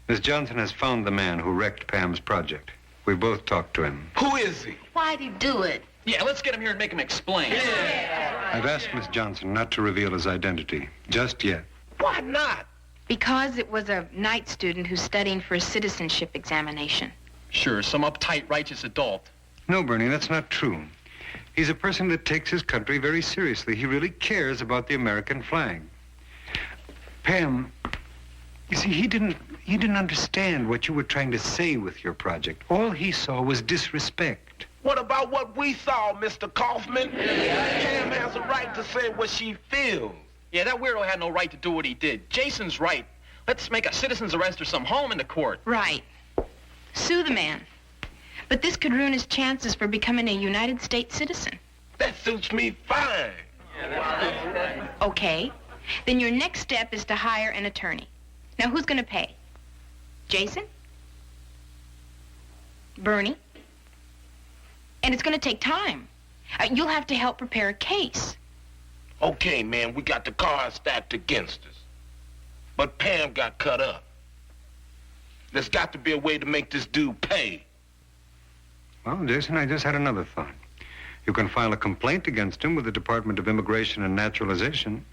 Miss Johnson has found the man who wrecked Pam's project. We both talked to him. Who is he? Why'd he do it? Yeah, let's get him here and make him explain. I've asked Miss Johnson not to reveal his identity, just yet. Why not? Because it was a night student who's studying for a citizenship examination. Sure, some uptight, righteous adult. No, Bernie, that's not true. He's a person that takes his country very seriously. He really cares about the American flag. Pam, you see, he didn't understand what you were trying to say with your project. All he saw was disrespect. What about what we saw, Mr. Kaufman? Pam has a right to say what she feels. Yeah, that weirdo had no right to do what he did. Jason's right. Let's make a citizen's arrest or some harm in the court. Right. Sue the man. But this could ruin his chances for becoming a United States citizen. That suits me fine. Okay. Then your next step is to hire an attorney. Now, who's going to pay? Jason? Bernie? And it's going to take time. You'll have to help prepare a case. Okay, man, we got the cards stacked against us. But Pam got cut up. There's got to be a way to make this dude pay. Well, Jason, I just had another thought. You can file a complaint against him with the Department of Immigration and Naturalization.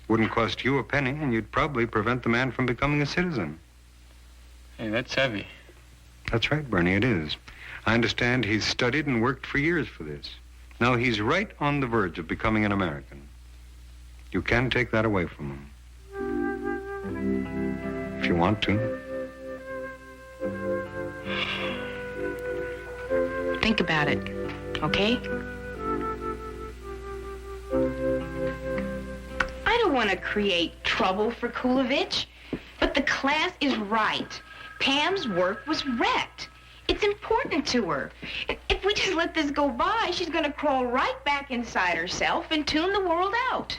Wouldn't cost you a penny, and you'd probably prevent the man from becoming a citizen. Hey, that's heavy. That's right, Bernie, it is. I understand he's studied and worked for years for this. Now he's right on the verge of becoming an American. You can take that away from him. If you want to. Think about it, okay? I don't want to create trouble for Kulovich, but the class is right. Pam's work was wrecked. It's important to her. If we just let this go by, she's going to crawl right back inside herself and tune the world out.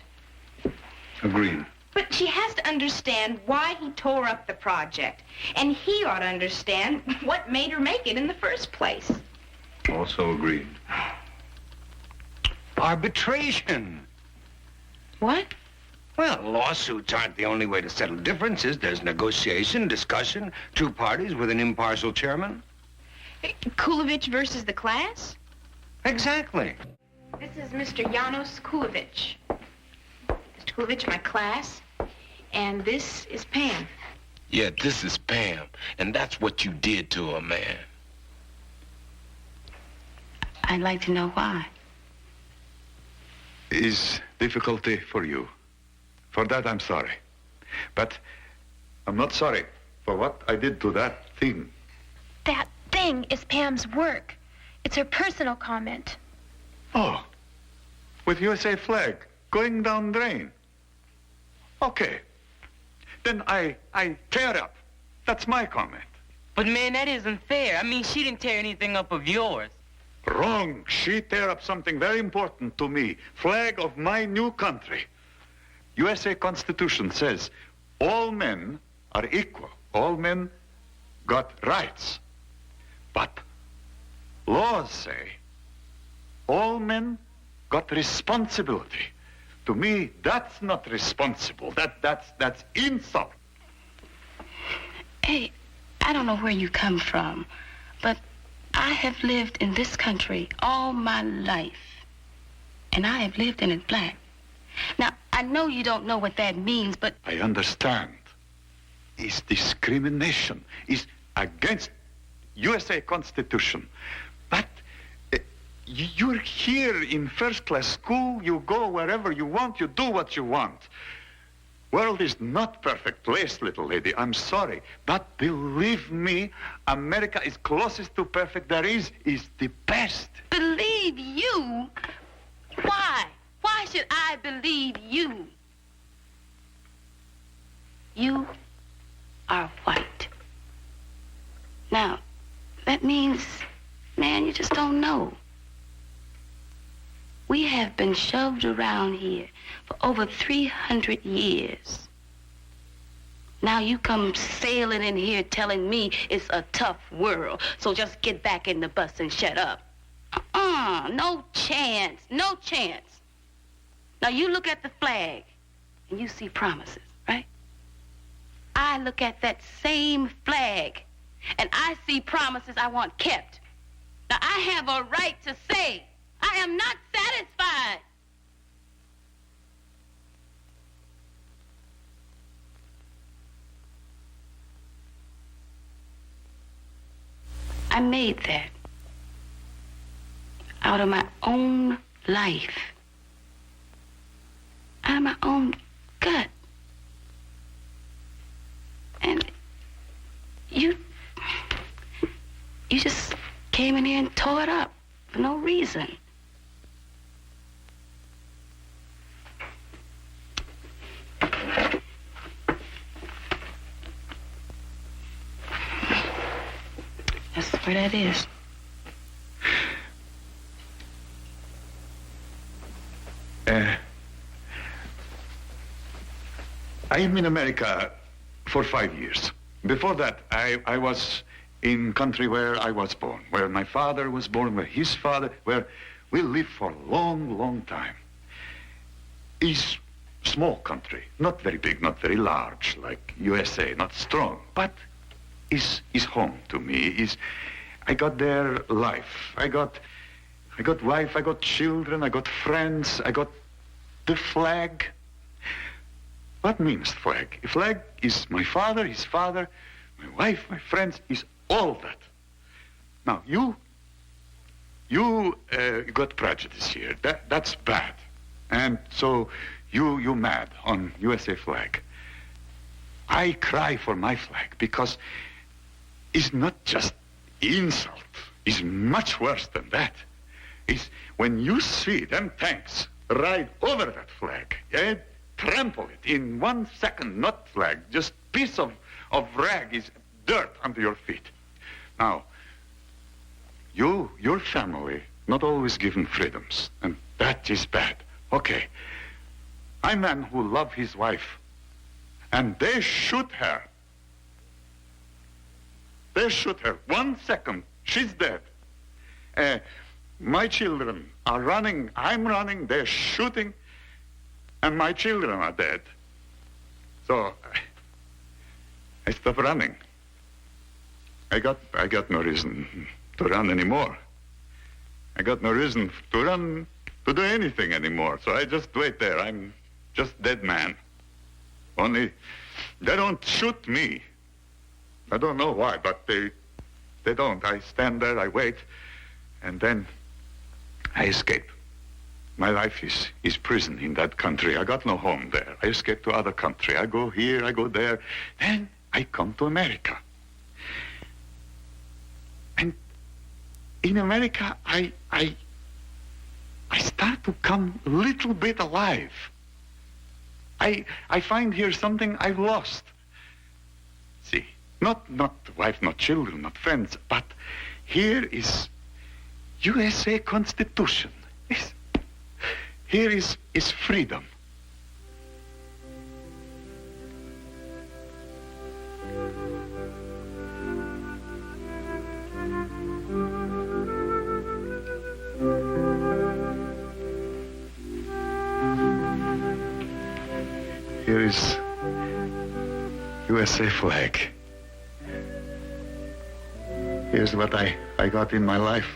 Agreed. But she has to understand why he tore up the project. And he ought to understand what made her make it in the first place. Also agreed. Arbitration. What? Well, lawsuits aren't the only way to settle differences. There's negotiation, discussion, two parties with an impartial chairman. Kulovich versus the class? Exactly. This is Mr. Janos Kulovich. Mr. Kulovich, my class. And this is Pam. Yeah, this is Pam, and that's what you did to her, man. I'd like to know why. Is difficulty for you. For that, I'm sorry. But I'm not sorry for what I did to that thing. That thing is Pam's work. It's her personal comment. Oh, with USA flag going down drain. Okay. Then I tear up. That's my comment. But, man, that isn't fair. I mean, she didn't tear anything up of yours. Wrong. She tear up something very important to me. Flag of my new country. USA Constitution says all men are equal. All men got rights. But laws say all men got responsibility. To me, that's not responsible. That's insult. Hey, I don't know where you come from, but I have lived in this country all my life, and I have lived in it black. Now, I know you don't know what that means, but... I understand. It's discrimination. It's against USA Constitution. But you're here in first-class school. You go wherever you want. You do what you want. World is not perfect place, little lady. I'm sorry. But believe me, America is closest to perfect there is the best. Believe you? Why? Why should I believe you? You are white. Now, that means, man, you just don't know. We have been shoved around here for over 300 years. Now you come sailing in here telling me it's a tough world. So just get back in the bus and shut up. No chance. No chance. Now you look at the flag and you see promises, right? I look at that same flag and I see promises I want kept. Now I have a right to say I am not satisfied. I made that out of my own life, out of my own gut. And you just came in here and tore it up for no reason. That's where that is. I am in America for 5 years. Before that, I was in country where I was born, where my father was born, where his father, where we lived for a long, long time. It's small country, not very big, not very large, like USA, not strong, but is home to me. I got their life. I got wife, I got children, I got friends, I got the flag. What means flag? A flag is my father, his father, my wife, my friends, is all that. Now, you got prejudice here. That's bad. And so you mad on USA flag. I cry for my flag because it's not just insult. It's much worse than that. It's when you see them tanks ride over that flag and trample it in 1 second, not flag, just piece of rag is dirt under your feet. Now, your family not always given freedoms, and that is bad. Okay, I'm a man who love his wife, and they shoot her. They shoot her. 1 second, she's dead. My children are running, I'm running, they're shooting, and my children are dead. So I stopped running. I got no reason to run anymore. I got no reason to run, to do anything anymore. So I just wait there. I'm just dead man. Only they don't shoot me. I don't know why, but they don't. I stand there, I wait, and then I escape. My life is prison in that country. I got no home there. I escape to other country. I go here, I go there. Then I come to America. And in America, I start to come a little bit alive. I find here something I've lost. See, not wife, not children, not friends, but here is USA Constitution. Here is freedom. Here is USA flag. Here's what I got in my life.